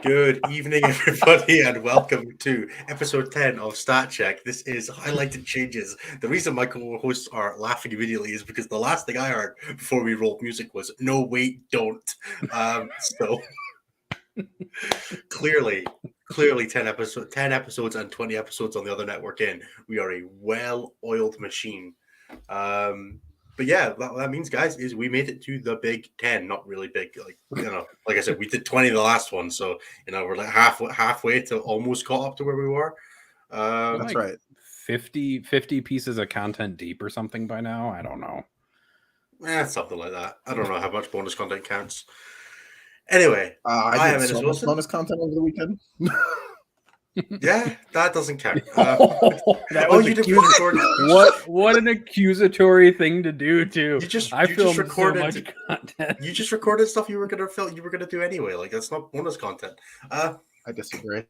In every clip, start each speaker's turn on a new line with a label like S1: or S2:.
S1: Good evening, everybody, and welcome to episode 10 of Stat Check. This is highlighted changes. The reason my co-hosts are laughing immediately is because the last thing I heard before we rolled music was "No, wait, don't." So clearly, 10 episodes, and 20 episodes on the other network in. We are a well-oiled machine. But yeah, that means, guys, is we made it to the Big 10. Not really big, like I said, we did 20 the last one, so we're like halfway to almost caught up to where we were.
S2: That's right. 50 pieces of content deep or something by now. I don't know.
S1: Something like that. I don't know how much bonus content counts. Anyway,
S3: I did so much bonus content over the weekend.
S1: Yeah, that doesn't count.
S2: That was what an accusatory thing to do too.
S1: I filmed so much content. You just recorded stuff you were gonna do anyway. Like, that's not bonus content.
S3: I disagree.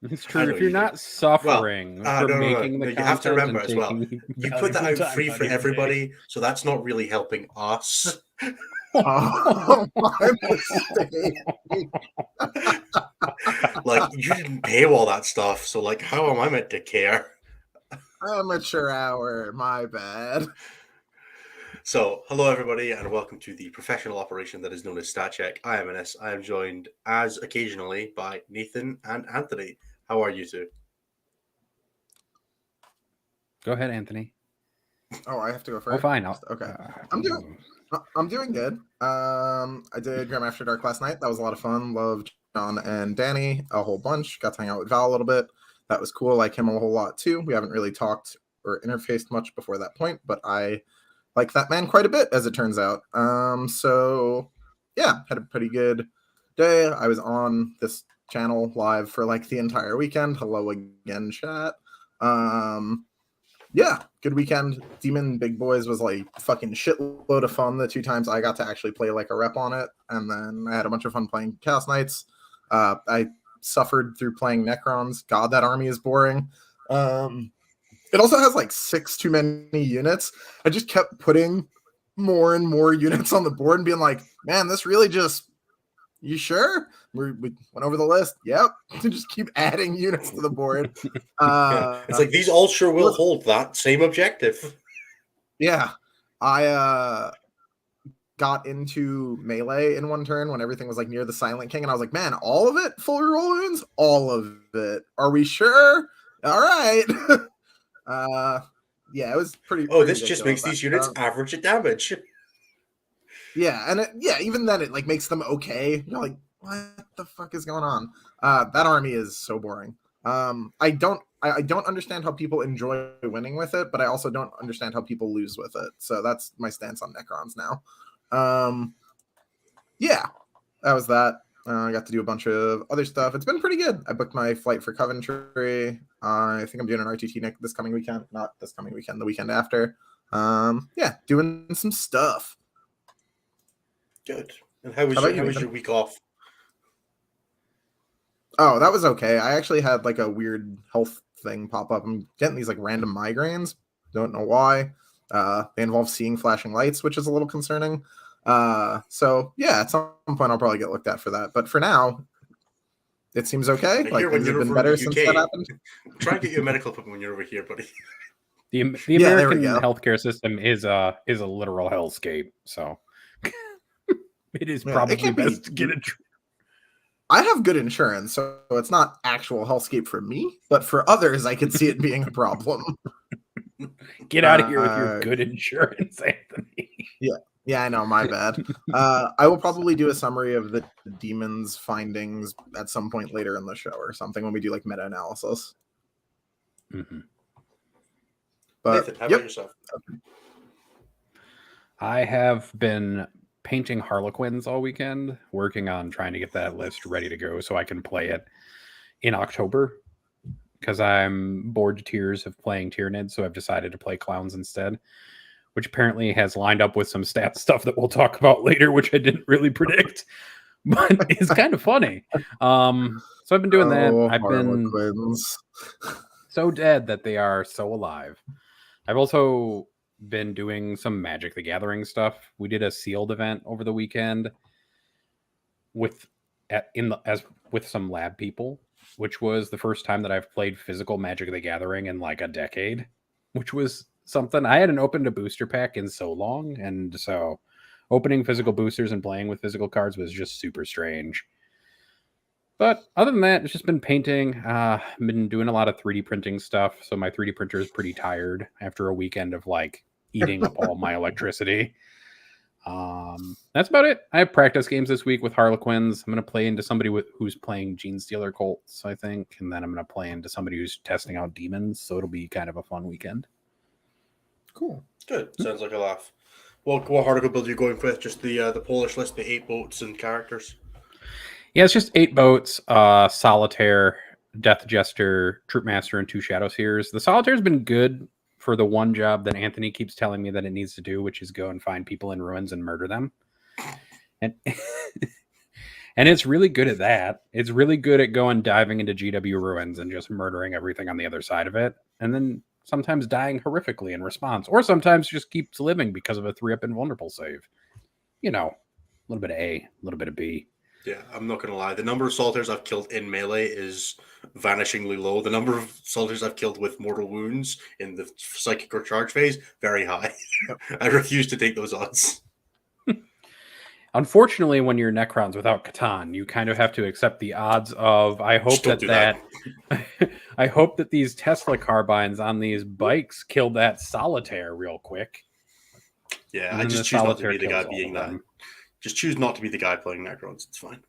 S2: It's true. If you're not suffering for making the content,
S1: you have to remember as well. You put that out free for everybody, so that's not really helping us.
S3: Oh, my mistake.
S1: Like, you didn't pay all that stuff, so like, how am I meant to care?
S3: Amateur hour, my bad.
S1: So, hello everybody, and welcome to the professional operation that is known as Stat Check. I am NS. I am joined, as occasionally, by Nathan and Anthony. How are you two?
S2: Go ahead, Anthony.
S3: Oh, I have to go first.
S2: Oh, fine.
S3: Okay. I'm doing good. I did Graham After Dark last night. That was a lot of fun. Loved John and Danny a whole bunch. Got to hang out with Val a little bit. That was cool. Like him a whole lot too. We haven't really talked or interfaced much before that point, but I like that man quite a bit, as it turns out. So yeah, had a pretty good day. I was on this channel live for like the entire weekend. Hello again, chat. Yeah, good weekend. Demon Big Boys was like fucking shitload of fun the 2 times I got to actually play like a rep on it. And then I had a bunch of fun playing Chaos Knights. I suffered through playing Necrons. God, that army is boring. It also has like 6 too many units. I just kept putting more and more units on the board and being like, man, this really just... You sure? We went over the list. Yep. Just keep adding units to the board.
S1: It's like, these all sure will hold that same objective.
S3: Yeah. I got into melee in one turn when everything was like near the Silent King, and I was like, man, all of it? Full reroll wounds? All of it. Are we sure? All right. Yeah, it was pretty...
S1: This just makes these units average at damage.
S3: Yeah, and even then it like makes them okay. You're like, what the fuck is going on? That army is so boring. I don't understand how people enjoy winning with it, but I also don't understand how people lose with it. So that's my stance on Necrons now. Yeah, that was that. I got to do a bunch of other stuff. It's been pretty good. I booked my flight for Coventry. I think I'm doing an RTT this coming weekend. Not this coming weekend, the weekend after. Yeah, doing some stuff.
S1: Good. And how was your week off?
S3: Oh, that was okay. I actually had like a weird health thing pop up. I'm getting these like random migraines. Don't know why. They involve seeing flashing lights, which is a little concerning. So yeah, at some point I'll probably get looked at for that. But for now, it seems okay. Like things have been better since that happened.
S1: Try and get you a medical appointment when you're over here, buddy.
S2: The American healthcare system is a literal hellscape. So. It is probably best to get it.
S3: I have good insurance, so it's not actual hellscape for me, but for others, I could see it being a problem.
S2: Get out of here with your good insurance, Anthony.
S3: Yeah, I know. My bad. I will probably do a summary of the Daemons findings at some point later in the show or something when we do like meta-analysis.
S2: Mm-hmm.
S3: But
S1: Nathan, how about yourself?
S2: I have been painting Harlequins all weekend, working on trying to get that list ready to go so I can play it in October, because I'm bored to tears of playing Tyranids, so I've decided to play Clowns instead, which apparently has lined up with some stat stuff that we'll talk about later, which I didn't really predict, but it's kind of funny. So I've been doing that. I've been so dead that they are so alive. I've also been doing some Magic the Gathering stuff. We did a sealed event over the weekend with as with some lab people, which was the first time that I've played physical Magic the Gathering in like a decade, which was something. I hadn't opened a booster pack in so long, and so opening physical boosters and playing with physical cards was just super strange. But other than that, it's just been painting. I've been doing a lot of 3D printing stuff, so my 3D printer is pretty tired after a weekend of like eating up all my electricity. That's about it. I have practice games this week with Harlequins. I'm going to play into somebody who's playing Gene Stealer Colts, I think, and then I'm going to play into somebody who's testing out Daemons, so it'll be kind of a fun weekend.
S1: Cool. Good. Sounds like a laugh. What Harlequin build are you going with? Just the Polish list, the 8 boats and characters?
S2: Yeah, it's just 8 boats, Solitaire, Death Jester, Troop Master, and 2 Shadow Seers. The Solitaire's been good for the one job that Anthony keeps telling me that it needs to do, which is go and find people in ruins and murder them. And and it's really good at that. It's really good at diving into GW ruins and just murdering everything on the other side of it. And then sometimes dying horrifically in response. Or sometimes just keeps living because of a 3-up invulnerable save. You know, a little bit of A, a little bit of B.
S1: Yeah, I'm not going to lie. The number of solitaires I've killed in melee is vanishingly low. The number of solitaires I've killed with mortal wounds in the psychic or charge phase, very high. I refuse to take those odds.
S2: Unfortunately, when you're Necrons without Catan, you kind of have to accept the odds of, I hope that I hope that these Tesla carbines on these bikes kill that solitaire real quick.
S1: Yeah, I just choose not to be the guy being that. Just choose not to be the guy playing Necrons. It's fine.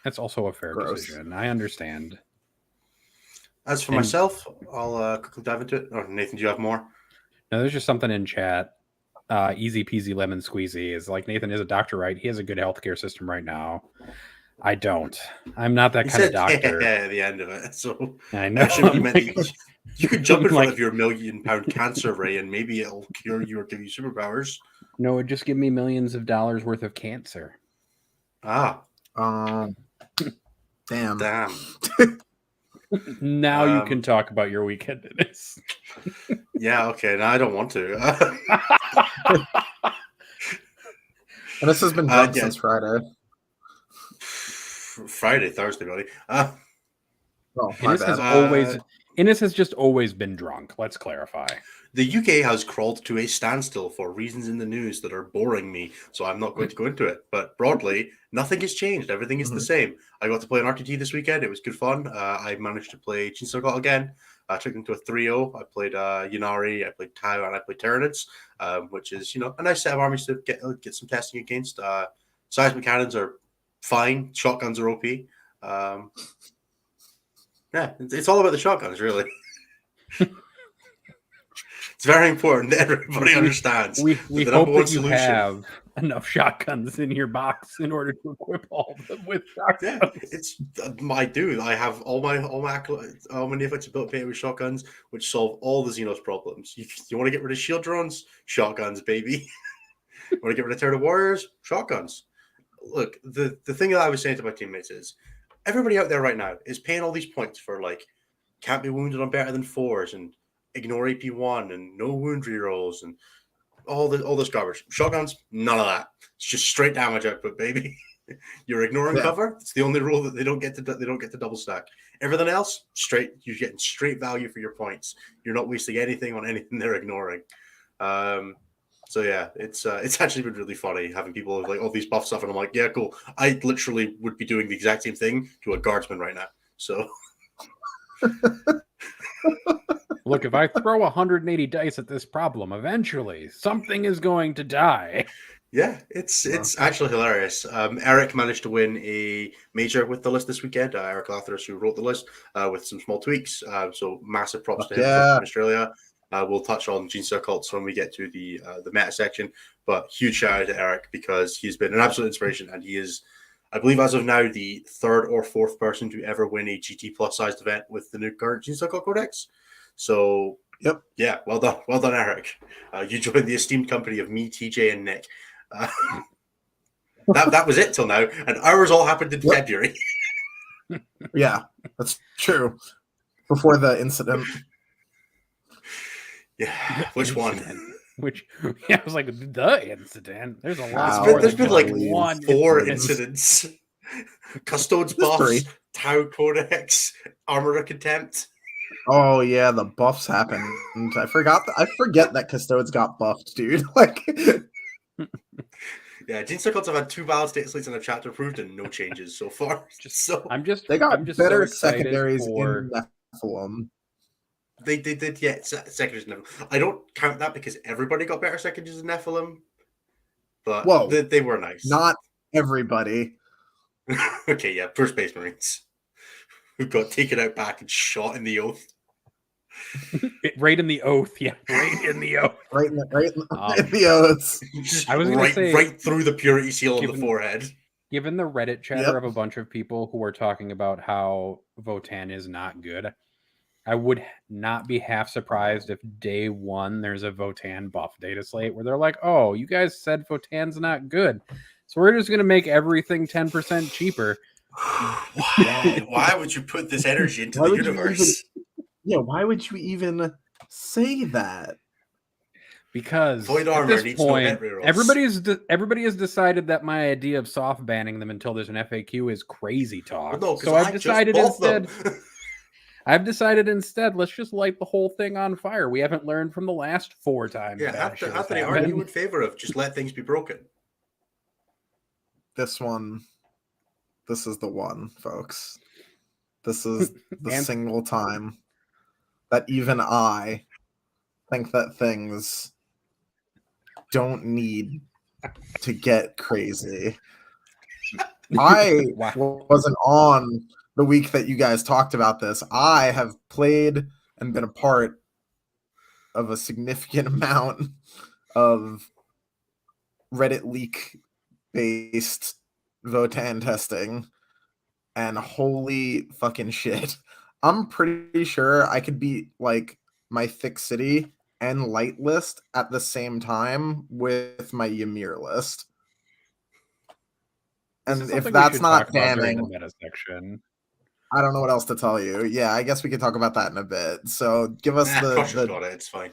S2: That's also a fair decision. I understand.
S1: As for myself, I'll quickly dive into it. Oh, Nathan, do you have more?
S2: No, there's just something in chat. Easy peasy lemon squeezy is like, Nathan is a doctor, right? He has a good healthcare system right now. I don't. I'm not that kind of doctor.
S1: Yeah, at the end of it. So
S2: I know.
S1: You could jump in front of your £1 million cancer ray and maybe it'll cure you or give you superpowers.
S2: No, it just give me millions of dollars worth of cancer.
S3: Damn.
S2: Now you can talk about your weekend.
S1: Yeah, okay. Now I don't want to.
S3: And this has been drunk since Friday.
S1: Thursday, buddy.
S2: Innes has just always been drunk. Let's clarify.
S1: The UK has crawled to a standstill for reasons in the news that are boring me, so I'm not going to go into it. But broadly, nothing has changed. Everything is the same. I got to play an RTT this weekend. It was good fun. I managed to play Gene Stealer again. I took them to a 3-0. I played Yunari, I played Tau, and I played Tyranids, which is, a nice set of armies to get some testing against. Seismic cannons are fine. Shotguns are OP. Yeah, it's all about the shotguns, really. It's very important that everybody understands.
S2: We hope that you have enough shotguns in your box in order to equip all of them with shotguns.
S1: Yeah, it's I do. I have all my Neophytes built painted with shotguns, which solve all the Xenos problems. You want to get rid of shield drones? Shotguns, baby. You want to get rid of Terror Warriors? Shotguns. Look, the thing that I was saying to my teammates is, everybody out there right now is paying all these points for like can't be wounded on better than 4s and ignore AP1 and no wound rerolls and all this garbage. Shotguns, none of that. It's just straight damage output, baby. You're ignoring cover. It's the only rule that they don't get to double stack. Everything else, you're getting straight value for your points. You're not wasting anything on anything they're ignoring. So yeah, it's actually been really funny having people like all these buff stuff, and I'm like, yeah, cool. I literally would be doing the exact same thing to a guardsman right now. So
S2: look, if I throw 180 dice at this problem, eventually something is going to die.
S1: Yeah, it's actually hilarious. Eric managed to win a major with the list this weekend. Eric Lathers, who wrote the list, with some small tweaks. So massive props to him from Australia. We'll touch on Gene Stealer cults when we get to the meta section, but huge shout out to Eric because he's been an absolute inspiration, and he is, I believe, as of now, the 3rd or 4th person to ever win a GT plus sized event with the new current Gene Stealer cult codex. So, yeah, well done, Eric. You joined the esteemed company of me, TJ, and Nick. That was it till now, and ours all happened in February.
S3: Yeah, that's true. Before the incident.
S1: Yeah, which one?
S2: I was like, the incident. There's a lot.
S1: There's been like 4 incidents. Custodes
S3: Just
S1: buffs,
S3: 3.
S1: Tau Codex, Armor of Contempt.
S3: Oh yeah, the buffs happened. I forget that Custodes got buffed, dude. Like,
S1: Yeah, Gene Circles have had 2 valid state slates and a chapter approved and no changes so far. So
S3: they got
S2: I'm just so
S3: better
S2: excited
S3: secondaries
S2: for
S3: in Nephilim.
S1: they did, yeah, secondaries in Nephilim. I don't count that because everybody got better secondaries in Nephilim, but
S3: Whoa.
S1: they were nice.
S3: Not everybody.
S1: Okay, yeah, first Space Marines who got taken out back and shot in the oath.
S2: right in the oath. Yeah, right in the oath.
S3: Right in the oaths.
S1: Just
S2: I was gonna say,
S1: right through the purity seal on the forehead.
S2: Given the Reddit chatter of a bunch of people who are talking about how Votan is not good, I would not be half surprised if day 1 there's a Votan buff data slate where they're like, oh, you guys said Votan's not good, so we're just going to make everything 10% cheaper.
S1: Why would you put this energy into the universe?
S3: Why would you even say that?
S2: Because
S1: Void
S2: at
S1: armor
S2: this
S1: needs
S2: point,
S1: no
S2: everybody has decided that my idea of soft banning them until there's an FAQ is crazy talk.
S1: Well, no,
S2: so I've decided instead, let's just light the whole thing on fire. We haven't learned from the last 4 times.
S1: Yeah, Anthony, aren't you in favor of just let things be broken?
S3: This is the one, folks. This is the single time that even I think that things don't need to get crazy. I wasn't on the week that you guys talked about this. I have played and been a part of a significant amount of Reddit leak based Votan testing, and holy fucking shit. I'm pretty sure I could beat like my thick city and light list at the same time with my Ymir list. And if that's not damning,
S2: the meta section,
S3: I don't know what else to tell you. Yeah, I guess we can talk about that in a bit. So give us
S1: Crusher's got it. It's fine.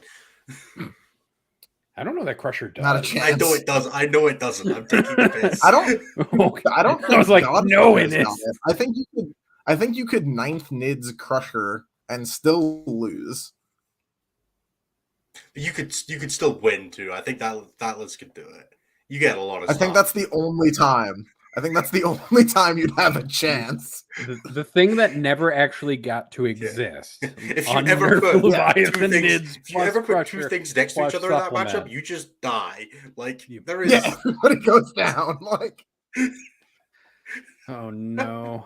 S2: I don't know that Crusher does.
S3: Not a chance.
S1: I know it does. I know it doesn't. I'm taking the piss.
S3: I don't.
S2: I was like, no, it is.
S3: I think you could 9th Nids Crusher and still lose.
S1: You could still win too. I think that list could do it. You get a lot of.
S3: I think that's the only time. You'd have a chance.
S2: The thing that never actually got to exist.
S1: If you ever put two things next to each other in that matchup, you just die. Like there is.
S3: Yeah, everybody goes down. Like.
S2: Oh no.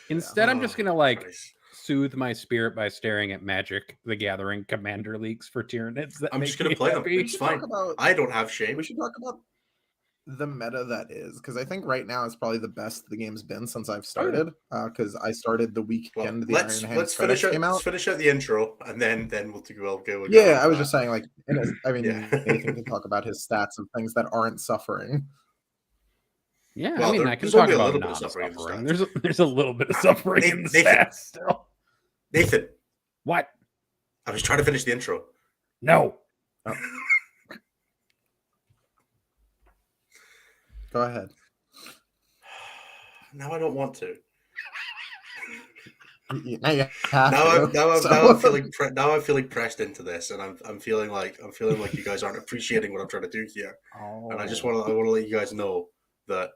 S2: Instead, I'm just gonna soothe my spirit by staring at Magic the Gathering Commander leaks for Tyranids.
S1: I'm just gonna play them. It's fine. I don't have shame.
S3: We should talk about the meta that is, because I think right now it's probably the best the game's been since I've started. Because I started the weekend
S1: let's finish out the intro and then we'll go.
S3: Yeah, I was just saying, like, Nathan can talk about his stats of things that aren't suffering.
S2: Yeah, well, I can talk about non-suffering. There's a little bit of suffering in the stats still.
S1: Nathan,
S2: what?
S1: I was trying to finish the intro.
S2: No.
S3: Oh. Go ahead.
S1: Now I don't want to.
S3: Now
S1: I'm feeling pressed into this, and I'm feeling like you guys aren't appreciating what I'm trying to do here. And I want to let you guys know that.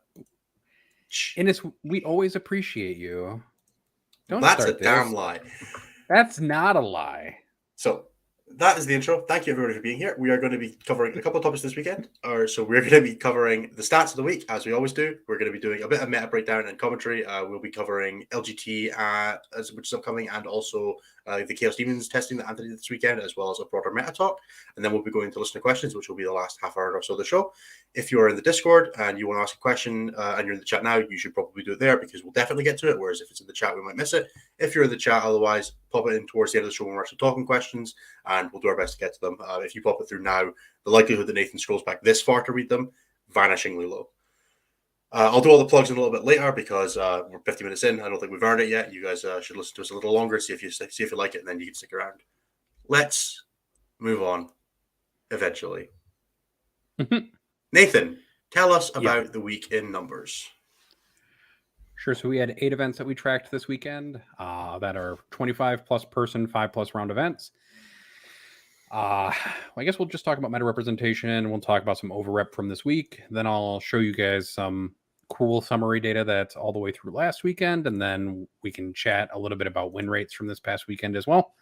S2: Innes, we always appreciate you.
S1: That's a damn lie.
S2: That's not a lie.
S1: So that is the intro. Thank you everybody for being here. We are going to be covering a couple of topics this weekend. So we're going to be covering the stats of the week, as we always do. We're going to be doing a bit of meta breakdown and commentary. We'll be covering LGT, which is upcoming, and also the Chaos Demons testing that Anthony did this weekend, as well as a broader meta talk. And then we'll be going to listener questions, which will be the last half hour or so of the show. If you are in the Discord and you want to ask a question and you're in the chat now, you should probably do it there, because we'll definitely get to it. Whereas if it's in the chat, we might miss it. If you're in the chat, otherwise, pop it in towards the end of the show when we're actually talking questions, and we'll do our best to get to them. If you pop it through now, the likelihood that Nathan scrolls back this far to read them, vanishingly low. I'll do all the plugs in a little bit later, because we're 50 minutes in. I don't think we've earned it yet. You guys should listen to us a little longer, see if you like it, and then you can stick around. Let's move on eventually. Nathan, tell us about the week in numbers.
S2: Sure. So we had 8 events that we tracked this weekend that are 25 plus person, 5 plus round events. I guess we'll just talk about meta representation. We'll talk about some overrep from this week. Then I'll show you guys some cool summary data that's all the way through last weekend. And then we can chat a little bit about win rates from this past weekend as well.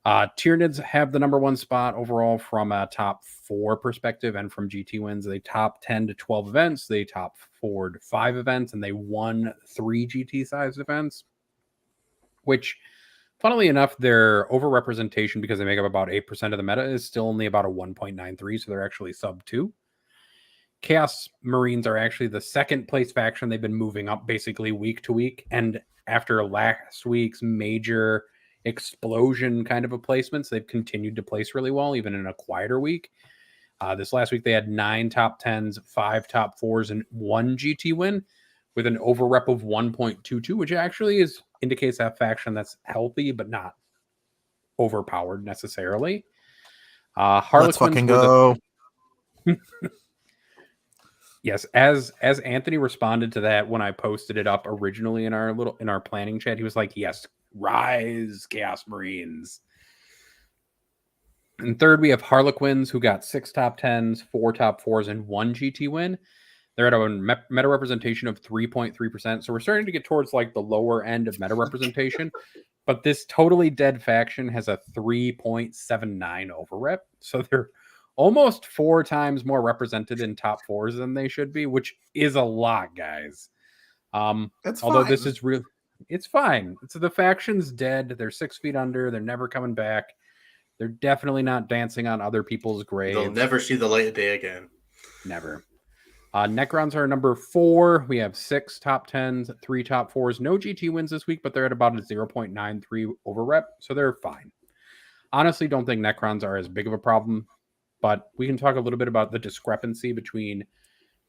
S2: Tyranids have the number 1 spot overall from a top 4 perspective and from GT wins. They top 10 to 12 events. They top 4 to 5 events, and they won 3 GT sized events, which, funnily enough, their overrepresentation, because they make up about 8% of the meta, is still only about a 1.93. So they're actually sub 2. Chaos Marines are actually the second place faction. They've been moving up basically week to week. And after last week's major explosion kind of a placements, they've continued to place really well, even in a quieter week. This last week, they had 9 top 10s, 5 top 4s, and 1 GT win with an overrep of 1.22, which actually indicates that faction that's healthy, but not overpowered necessarily.
S3: Let's fucking go.
S2: Yes, as Anthony responded to that when I posted it up originally in our planning chat, he was like, "Yes, rise, Chaos Marines." And third, we have Harlequins, who got 6 top 10s, 4 top 4s, and 1 GT win. They're at a meta representation of 3.3%. So we're starting to get towards like the lower end of meta representation. But this totally dead faction has a 3.79 overrep. So they're almost 4 times more represented in top 4s than they should be, which is a lot, guys. Although this is real, it's fine. It's the faction's dead. They're 6 feet under. They're never coming back. They're definitely not dancing on other people's graves.
S1: They'll never see the light of day again.
S2: Never. Necrons are number 4. We have 6 top 10s, 3 top 4s. No GT wins this week, but they're at about a 0.93 overrep, so they're fine. Honestly, don't think Necrons are as big of a problem, but we can talk a little bit about the discrepancy between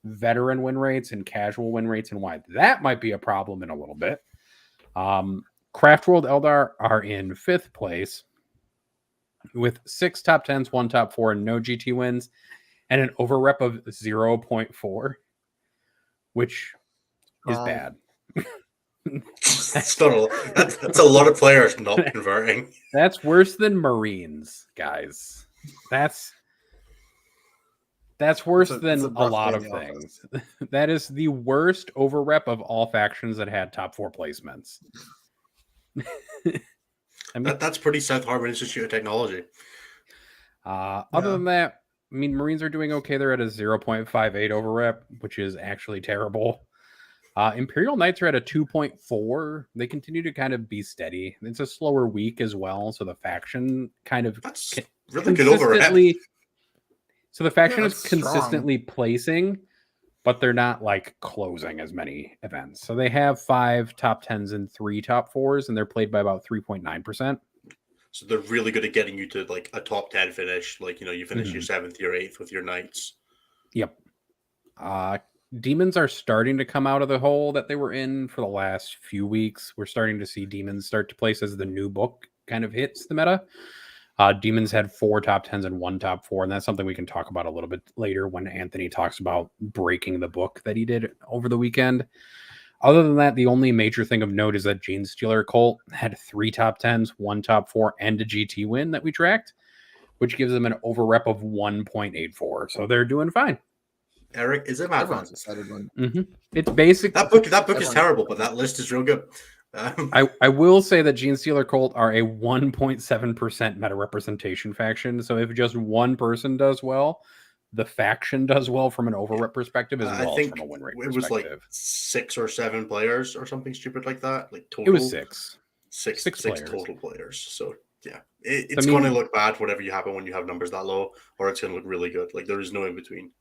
S2: veteran win rates and casual win rates and why that might be a problem in a little bit. Craftworld Eldar are in 5th place with 6 top 10s, 1 top 4, and no GT wins, and an overrep of 0.4, which is bad.
S1: That's a lot of players not converting.
S2: That's worse than Marines, guys. That's worse than a lot of things. That is the worst overrep of all factions that had top 4 placements. I mean,
S1: that's pretty South Harbour Institute of Technology.
S2: Other than that, I mean, Marines are doing okay. They're at a 0.58 overrep, which is actually terrible. Imperial Knights are at a 2.4. They continue to kind of be steady. It's a slower week as well, so the faction kind of
S1: that's really good overrep.
S2: So the faction is consistently placing, but they're not like closing as many events. So they have 5 top 10s and 3 top 4s, and they're played by about 3.9%.
S1: So they're really good at getting you to like a top 10 finish. Like, you finish your 7th, your 8th with your Knights.
S2: Yep. Demons are starting to come out of the hole that they were in for the last few weeks. We're starting to see Demons start to place as the new book kind of hits the meta. Demons had 4 top 10s and 1 top 4, and that's something we can talk about a little bit later when Anthony talks about breaking the book that he did over the weekend. Other than that, the only major thing of note is that Genestealer Cult had 3 top 10s, 1 top 4, and a GT win that we tracked, which gives them an overrep of 1.84. So they're doing fine.
S1: Eric, is it my
S3: Everyone's excited one.
S2: It's basic.
S1: That book is terrible, but that list is real good.
S2: I will say that Genestealer Cult are a 1.7% meta representation faction. So if just one person does well, the faction does well from an overrep perspective as well as from a win rate perspective.
S1: It was like 6 or 7 players or something stupid like that. Like total.
S2: It was 6.
S1: 6
S2: players.
S1: total players. So yeah, it's going to look bad whatever you happen when you have numbers that low, or it's going to look really good. Like there is no in between.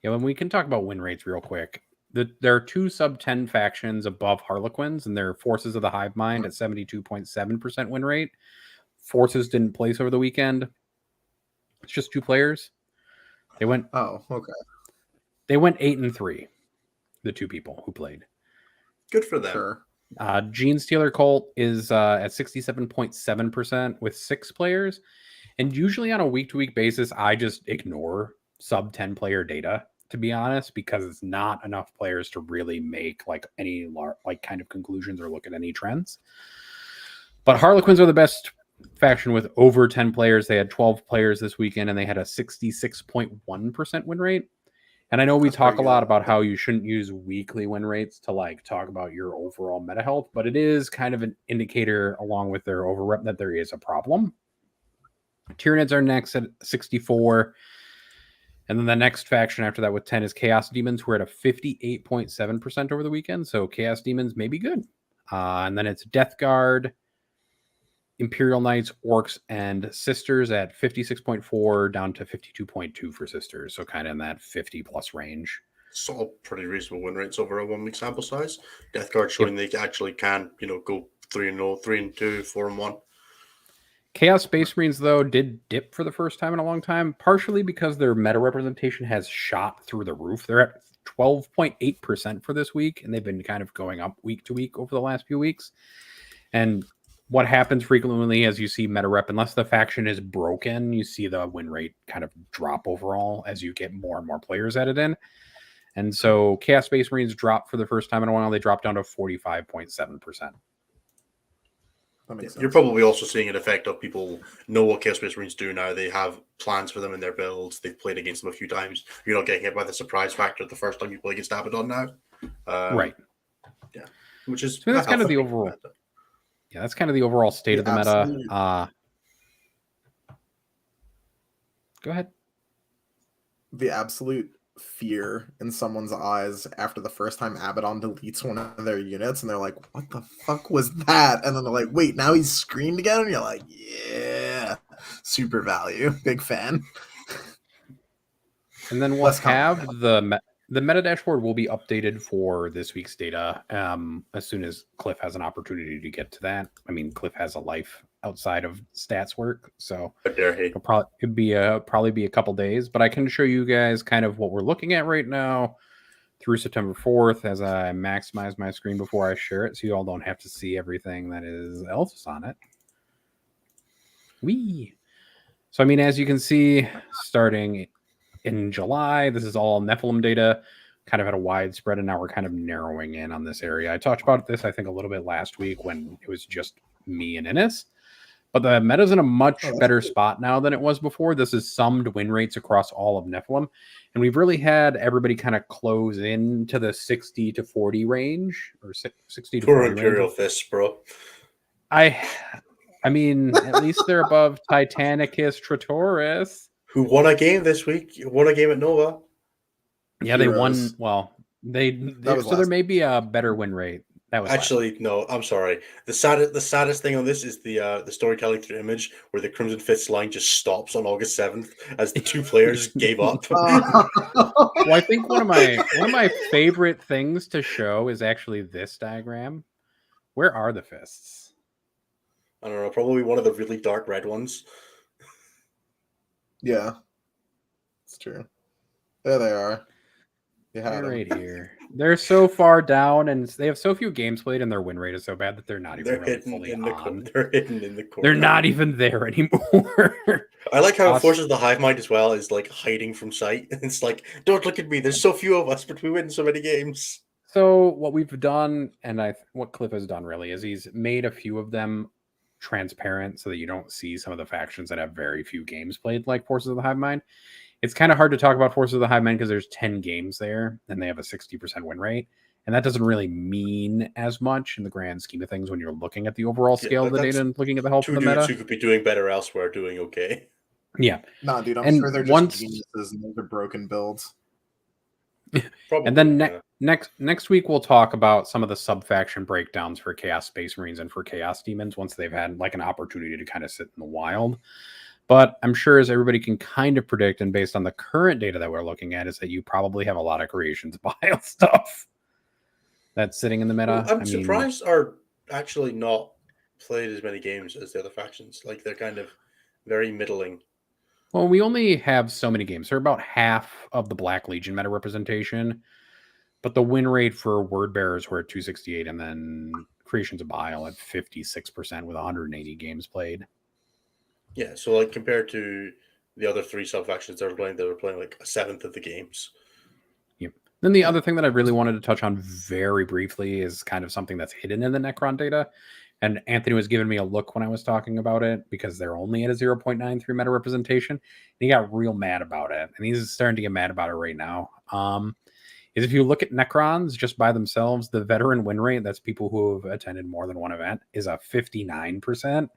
S2: Yeah, and we can talk about win rates real quick. There are 2 sub 10 factions above Harlequins, and they're Forces of the Hive Mind at 72.7% win rate. Forces didn't place over the weekend. It's just 2 players. They went.
S3: Oh, okay.
S2: They went 8-3. The 2 people who played.
S1: Good for them.
S3: Sure.
S2: Genestealer Cult is at 67.7% with 6 players, and usually on a week-to-week basis, I just ignore sub 10 player data to be honest, because it's not enough players to really make like any kind of conclusions or look at any trends. But Harlequins are the best faction with over 10 players. They had 12 players this weekend, and they had a 66.1% win rate. And I know we talk a lot about how you shouldn't use weekly win rates to like talk about your overall meta health, but it is kind of an indicator along with their overrep that there is a problem. Tyranids are next at 64. And then the next faction after that with 10 is Chaos Demons, who are at a 58.7% over the weekend. So Chaos Demons may be good. And then it's Death Guard, Imperial Knights, Orcs, and Sisters at 56.4 down to 52.2 for Sisters. So kind of in that 50 plus range.
S1: It's all pretty reasonable win rates over a 1 week sample size. Death Guard showing they actually can, go 3-0, 3-2, 4-1.
S2: Chaos Space Marines, though, did dip for the first time in a long time, partially because their meta representation has shot through the roof. They're at 12.8% for this week, and they've been kind of going up week to week over the last few weeks. And what happens frequently as you see meta rep, unless the faction is broken, you see the win rate kind of drop overall as you get more and more players added in. And so Chaos Space Marines dropped for the first time in a while. They dropped down to 45.7%.
S3: That makes sense.
S1: You're probably also seeing an effect of people know what Chaos Space Marines do now. They have plans for them in their builds. They've played against them a few times. You're not getting hit by the surprise factor the first time you play against Abaddon now.
S2: Right.
S1: Yeah. Which is
S2: that's kind of the overall. Yeah, that's kind of the overall state of the meta. Go ahead.
S3: The absolute fear in someone's eyes after the first time Abaddon deletes one of their units, and they're like, what the fuck was that? And then they're like, wait, now he's screened again? And you're like, yeah, super value. Big fan.
S2: And then we'll have the meta dashboard will be updated for this week's data as soon as Cliff has an opportunity to get to that. I mean, Cliff has a life outside of stats work, so it'll probably be a couple days. But I can show you guys kind of what we're looking at right now through September 4th as I maximize my screen before I share it, so you all don't have to see everything that else on it. So I mean, as you can see, starting in July, this is all Nephilim data, kind of had a wide spread, and now we're kind of narrowing in on this area. I talked about this, I think, a little bit last week when it was just me and Innis, but the meta's in a much better spot now than it was before. This is summed win rates across all of Nephilim, and we've really had everybody kind of close into the 60 to 40 range, or 60 to 40
S1: Imperial
S2: range.
S1: Fists, bro.
S2: I mean, at least they're above Titanicus Tritoris,
S1: who won a game this week. Won a game at Nova.
S2: Yeah, they won. Well, so there may be a better win rate. That was
S1: actually no. I'm sorry. The saddest thing on this is the storytelling through image where the Crimson Fists line just stops on August 7th as the two players gave up.
S2: Well, I think one of my favorite things to show is actually this diagram. Where are the fists?
S1: I don't know. Probably one of the really dark red ones.
S3: Yeah, it's true. There they are.
S2: They're right here. They're so far down, and they have so few games played, and their win rate is so bad that they're not even really fully on.
S1: They're hidden in the corner.
S2: They're not even there anymore.
S1: I like how it forces the hive mind as well is like hiding from sight. It's like, don't look at me. There's so few of us, but we win so many games.
S2: So what we've done, and what Cliff has done really, is he's made a few of them transparent so that you don't see some of the factions that have very few games played, like Forces of the Hive Mind. It's kind of hard to talk about Forces of the Hive Mind because there's 10 games there and they have a 60% win rate, and that doesn't really mean as much in the grand scheme of things when you're looking at the overall scale of the data and looking at the health of the meta.
S1: Who could be doing better elsewhere doing okay.
S2: Yeah.
S3: Nah, dude, I'm sure they're just geniuses and those are broken builds.
S2: Probably, and then next week we'll talk about some of the sub-faction breakdowns for Chaos Space Marines and for Chaos Demons once they've had like an opportunity to kind of sit in the wild. But I'm sure, as everybody can kind of predict, and based on the current data that we're looking at, is that you probably have a lot of creations bile stuff that's sitting in the meta.
S1: I'm surprised are actually not played as many games as the other factions. Like, they're kind of very middling.
S2: Well, we only have so many games. They're about half of the Black Legion meta representation, but the win rate for Word Bearers were at 268, and then Creations of Bile at 56% with 180 games played.
S1: Yeah, so like compared to the other three sub factions they were playing like a seventh of the games.
S2: Then the other thing that I really wanted to touch on very briefly is kind of something that's hidden in the Necron data. And Anthony was giving me a look when I was talking about it because they're only at a 0.93 meta representation. And he got real mad about it. And he's starting to get mad about it right now. Is if you look at Necrons just by themselves, the veteran win rate, that's people who have attended more than one event, is a 59%.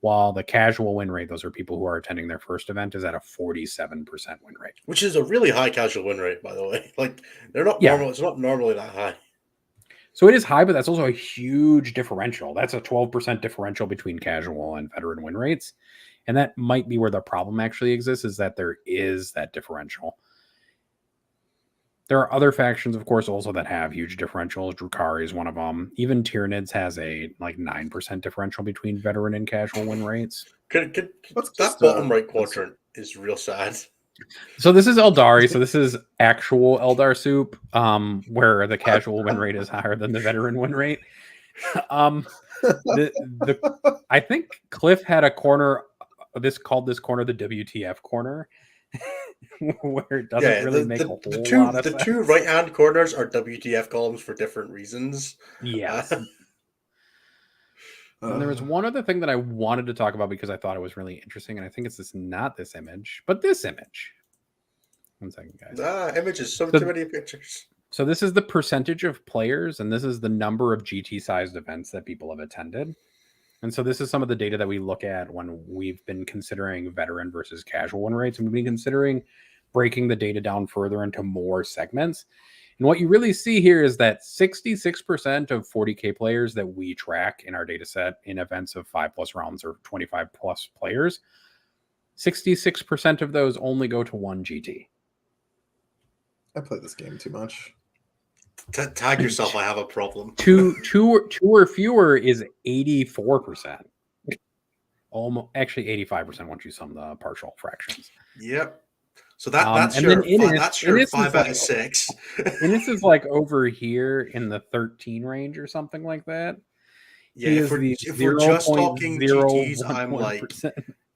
S2: While the casual win rate, those are people who are attending their first event, is at a 47% win rate.
S1: Which is a really high casual win rate, by the way. Like, they're not normal. It's not normally that high.
S2: So it is high, but that's also a huge differential. That's a 12% differential between casual and veteran win rates. And that might be where the problem actually exists, is that there is that differential. There are other factions, of course, also that have huge differentials. Drukhari is one of them. Even Tyranids has a 9% differential between veteran and casual win rates.
S1: That bottom right quadrant is real sad.
S2: So this is Eldari. So this is actual Eldar soup, where the casual win rate is higher than the veteran win rate. I think Cliff had a corner. Called this corner the WTF corner. Where it doesn't really make a whole lot of sense.
S1: The two right-hand corners are WTF columns for different reasons.
S2: Yes. And there was one other thing that I wanted to talk about because I thought it was really interesting, and I think it's not this image, but this image. 1 second, guys.
S1: Images, too many pictures.
S2: So this is the percentage of players, and this is the number of GT-sized events that people have attended. And so this is some of the data that we look at when we've been considering veteran versus casual win rates. And we've been considering breaking the data down further into more segments. And what you really see here is that 66% of 40K players that we track in our data set in events of 5+ rounds or 25+ players, 66% of those only go to one GT.
S3: I play this game too much.
S1: Tag yourself, I have a problem.
S2: Two or fewer is 84%. Almost, actually 85% once you sum the partial fractions.
S1: Yep. So that's your 5 out of 6.
S2: And this is like over here in the 13 range or something like that.
S1: Yeah, if we're just talking GTs, I'm like...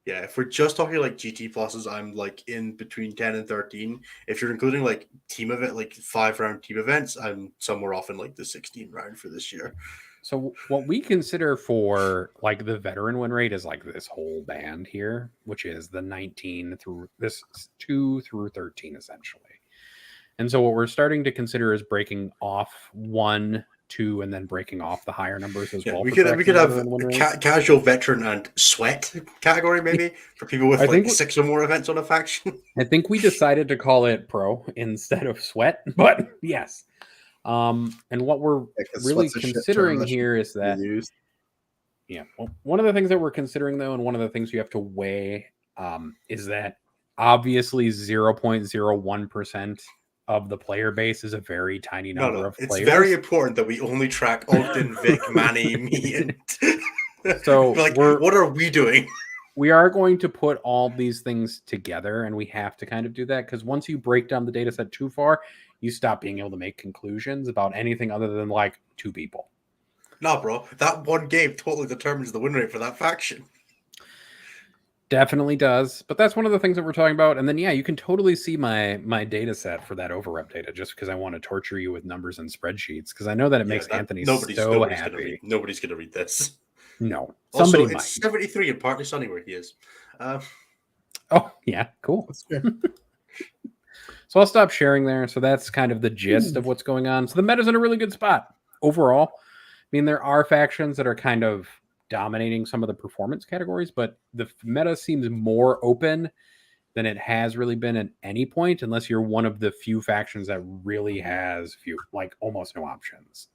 S1: Yeah, if we're just talking like GT pluses, I'm like in between 10 and 13. If you're including like team event, like 5-round team events, I'm somewhere off in like the 16 round for this year.
S2: So what we consider for like the veteran win rate is like this whole band here, which is the 19 through this 2 through 13 essentially. And so what we're starting to consider is breaking off 1, 2, and then breaking off the higher numbers as well.
S1: We could have casual, veteran, and sweat category maybe for people with like 6 or more events on a faction.
S2: I think we decided to call it pro instead of sweat, but yes. And what we're really considering here is that, well, one of the things that we're considering though, and one of the things you have to weigh, is that obviously 0.01% of the player base is a very tiny number of players.
S1: It's very important that we only track Ogden, Vic, Manny, me, and
S2: so
S1: like, what are we doing?
S2: We are going to put all these things together, and we have to kind of do that because once you break down the data set too far, you stop being able to make conclusions about anything other than like 2 people.
S1: Nah, bro, that one game totally determines the win rate for that faction.
S2: Definitely does, but that's one of the things that we're talking about. And then, yeah, you can totally see my data set for that overrep data just because I want to torture you with numbers and spreadsheets because I know that it makes Anthony so happy.
S1: Nobody's going to read this.
S2: No.
S1: Somebody might. It's 73 and partly sunny where he is.
S2: Oh, yeah, cool. That's good. So I'll stop sharing there. So that's kind of the gist of what's going on. So the meta's in a really good spot overall. I mean, there are factions that are kind of dominating some of the performance categories, but the meta seems more open than it has really been at any point, unless you're one of the few factions that really has like almost no options.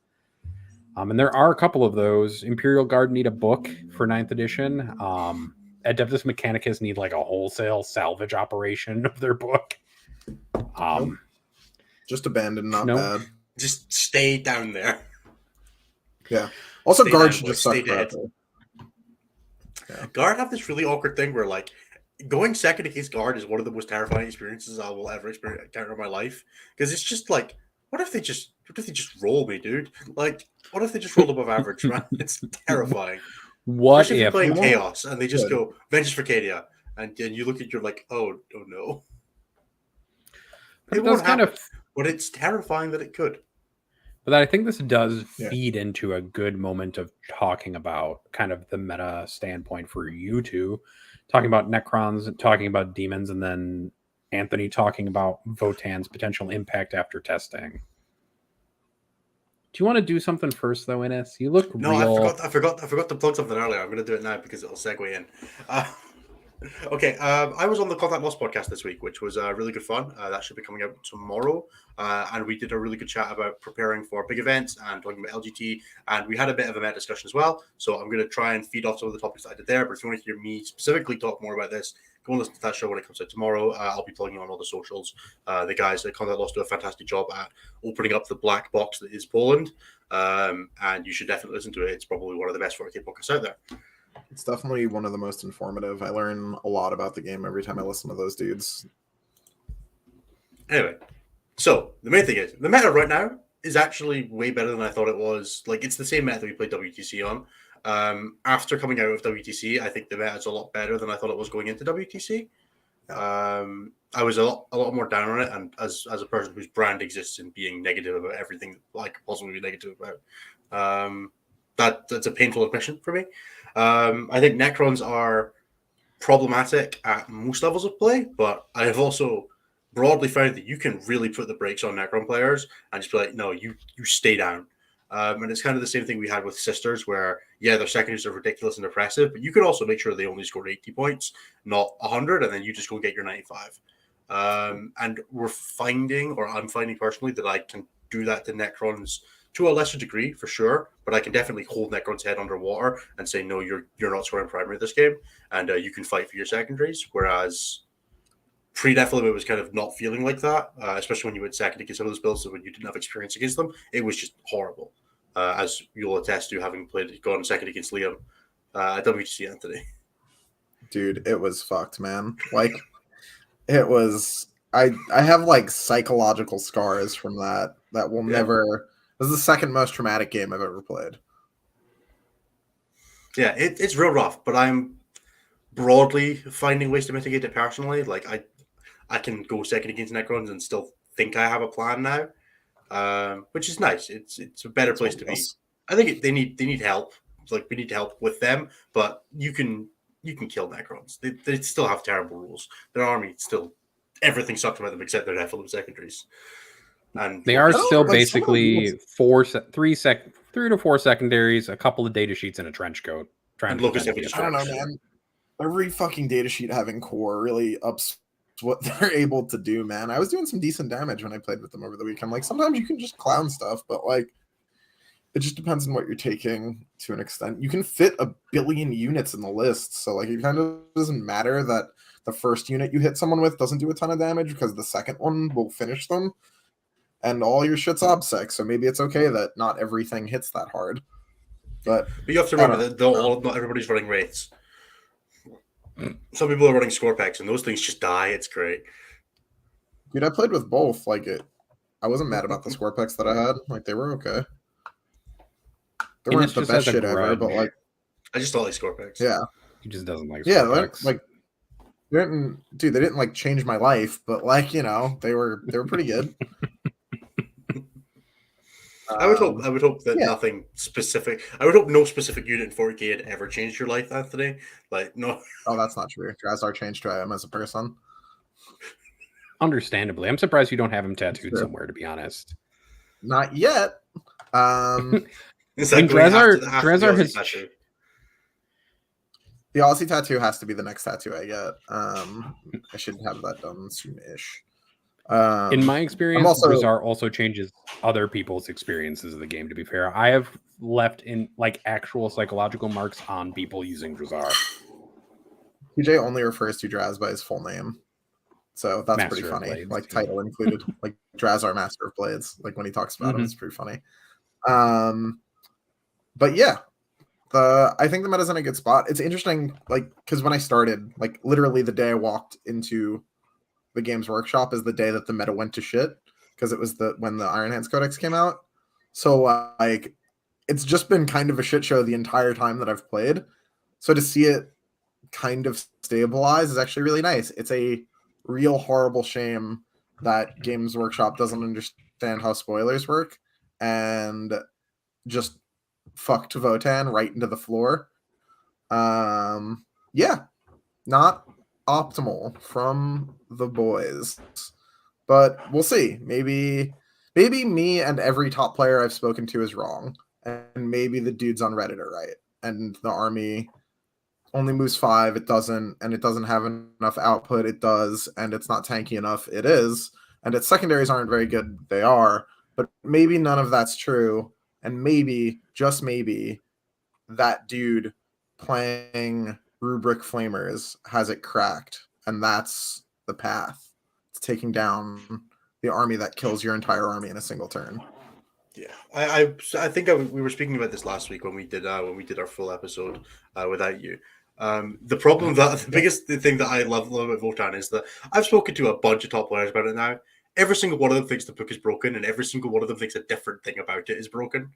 S2: And there are a couple of those. Imperial Guard need a book for 9th edition. Adeptus Mechanicus need like a wholesale salvage operation of their book.
S3: Just abandon, not bad.
S1: Just stay down there.
S3: Yeah. Also, Guard should just suck dead.
S1: Yeah. Guard have this really awkward thing where like going second against Guard is one of the most terrifying experiences I will ever encounter in my life because it's just like what if they just roll me, dude? Like what if they just roll above average, man? It's terrifying.
S2: What
S1: if you're playing Chaos and they just go Vengeance for Cadia and you look at you're like oh no.
S2: But it does kind of
S1: but it's terrifying that it could.
S2: But I think this does
S3: Yeah.
S2: feed into a good moment of talking about kind of the meta standpoint for you two, talking about Necrons, talking about Demons, and then Anthony talking about Votan's potential impact after testing. Do you want to do something first, though, Innes? You look
S1: No,
S2: real.
S1: I forgot to plug something earlier. I'm going to do it now because it'll segue in. Okay, I was on the Contact Loss podcast this week, which was really good fun. That should be coming out tomorrow. And we did a really good chat about preparing for big events and talking about LGT. And we had a bit of a meta discussion as well. So I'm going to try and feed off some of the topics that I did there. But if you want to hear me specifically talk more about this, go and listen to that show when it comes out tomorrow. I'll be plugging on all the socials. The guys at Contact Loss do a fantastic job at opening up the black box that is Poland. And you should definitely listen to it. It's probably one of the best 4K podcasts out there.
S3: It's definitely one of the most informative. I learn a lot about the game every time I listen to those dudes.
S1: Anyway, so the main thing is the meta right now is actually way better than I thought it was. Like, it's the same meta that we played WTC on. After coming out of WTC, I think the meta is a lot better than I thought it was going into WTC. I was a lot more down on it, and as a person whose brand exists in being negative about everything I could possibly be negative about, that's a painful admission for me. I think Necrons are problematic at most levels of play, but I have also broadly found that you can really put the brakes on Necron players and just be like, no, you stay down. And it's kind of the same thing we had with Sisters, where, yeah, their secondaries are ridiculous and oppressive, but you could also make sure they only score 80 points, not 100, and then you just go get your 95. And I'm finding personally that I can do that to Necrons to a lesser degree, for sure, but I can definitely hold Necron's head underwater and say, no, you're not scoring primary this game, and you can fight for your secondaries, whereas pre-Nephilim, it was kind of not feeling like that, especially when you went second against some of those builds, so when you didn't have experience against them, it was just horrible, as you'll attest to having gone second against Liam at WTC, Anthony.
S3: Dude, it was fucked, man. Like, it was... I have, like, psychological scars from that will never... This is the second most traumatic game I've ever played.
S1: Yeah, it's real rough, but I'm broadly finding ways to mitigate it personally. Like, I can go second against Necrons and still think I have a plan now, which is nice. It's a better place to be. I think they need help. Like, we need help with them, but you can kill Necrons. They still have terrible rules. Their army still, everything sucks about them except their Nephilim secondaries. And
S2: they are still basically 3 to 4 secondaries, a couple of data sheets, and a trench coat.
S3: I don't know, man. Every fucking data sheet having core really ups what they're able to do, man. I was doing some decent damage when I played with them over the weekend. Like, sometimes you can just clown stuff, but like, it just depends on what you're taking to an extent. You can fit 1 billion units in the list, so like, it kind of doesn't matter that the first unit you hit someone with doesn't do a ton of damage because the second one will finish them. And all your shit's obsec, so maybe it's okay that not everything hits that hard. But
S1: you have to remember that not everybody's running Wraiths. Some people are running Scorpex, and those things just die. It's great.
S3: Dude, I played with both. Like, I wasn't mad about the Scorpex that I had. Like, they were okay. They weren't the best shit ever, but like...
S1: I just don't like Scorpex.
S3: Yeah.
S2: He just doesn't like
S3: Scorpex. Yeah, they didn't like change my life, but like, you know, they were pretty good.
S1: I would hope that nothing specific. I would hope no specific unit in 40K had ever changed your life, Anthony. Like, no.
S3: Oh, that's not true. Drazar changed who I am as a person.
S2: Understandably, I'm surprised you don't have him tattooed somewhere. To be honest,
S3: not yet.
S2: Drazar has
S3: the Aussie tattoo has to be the next tattoo I get. I should have that done soon-ish.
S2: In my experience, Drazar also changes other people's experiences of the game, to be fair. I have left in like actual psychological marks on people using Drazar.
S3: TJ only refers to Draz by his full name. So that's
S2: Master
S3: pretty funny.
S2: Blades,
S3: like title included. Like Drazar Master of Blades. Like when he talks about him, it's pretty funny. But yeah. I think the meta's in a good spot. It's interesting, like, because when I started, like literally the day I walked into the Games Workshop is the day that the meta went to shit, because it was when the Iron Hands Codex came out. So like, it's just been kind of a shit show the entire time that I've played. So to see it kind of stabilize is actually really nice. It's a real horrible shame that Games Workshop doesn't understand how spoilers work and just fucked Votan right into the floor. Yeah, not optimal from the boys, but we'll see. Maybe me and every top player I've spoken to is wrong, and maybe the dudes on Reddit are right, and the army only moves 5, it doesn't, and it doesn't have enough output, it does, and it's not tanky enough, it is, and its secondaries aren't very good, they are, but maybe none of that's true, and maybe, just maybe, that dude playing Rubric Flamers has it cracked, and that's the path. It's taking down the army that kills your entire army in a single turn.
S1: Yeah, I think we were speaking about this last week when we did our full episode without you. The problem the biggest thing that I love about Votan is that I've spoken to a bunch of top players about it now. Every single one of them thinks the book is broken, and every single one of them thinks a different thing about it is broken.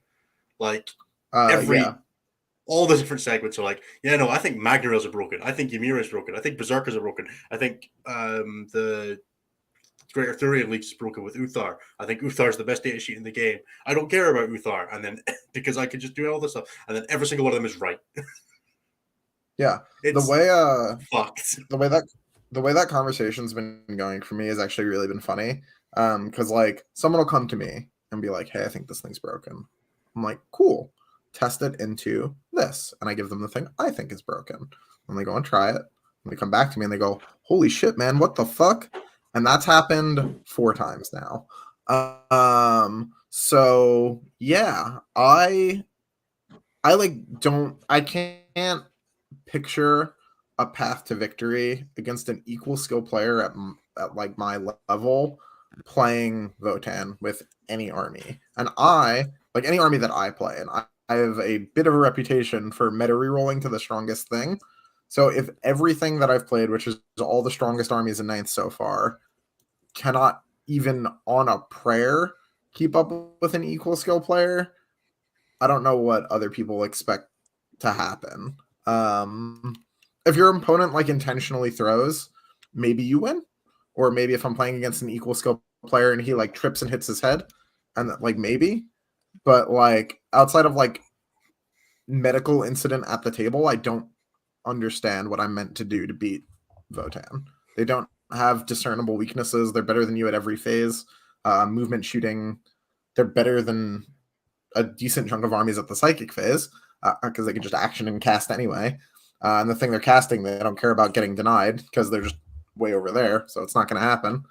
S1: Like all the different segments are like, yeah, no, I think Magna Rails are broken. I think Ymir is broken. I think Berserkers are broken. I think the Great Arthurian League is broken with Uthar. I think Uthar is the best data sheet in the game. I don't care about Uthar, and then because I can just do all this stuff, and then every single one of them is right.
S3: Yeah,
S1: it's
S3: fucked. The way that conversation's been going for me has actually really been funny. Because like someone will come to me and be like, "Hey, I think this thing's broken." I'm like, "Cool, test it into this," and I give them the thing I think is broken, and they go and try it, and they come back to me and they go, "Holy shit, man, what the fuck?" And that's happened 4 times now. So yeah, I can't picture a path to victory against an equal skill player at like my level playing Votan with any army. And I, like any army that I play, and I have a bit of a reputation for meta rerolling to the strongest thing. So if everything that I've played, which is all the strongest armies in 9th so far, cannot even on a prayer keep up with an equal skill player, I don't know what other people expect to happen. If your opponent like intentionally throws, maybe you win. Or maybe if I'm playing against an equal skill player and he like trips and hits his head, and like maybe. But like outside of like medical incident at the table, I don't understand what I'm meant to do to beat Votan. They don't have discernible weaknesses. They're better than you at every phase. Movement shooting, they're better than a decent chunk of armies at the psychic phase because they can just action and cast anyway. And the thing they're casting, they don't care about getting denied because they're just way over there, so it's not going to happen.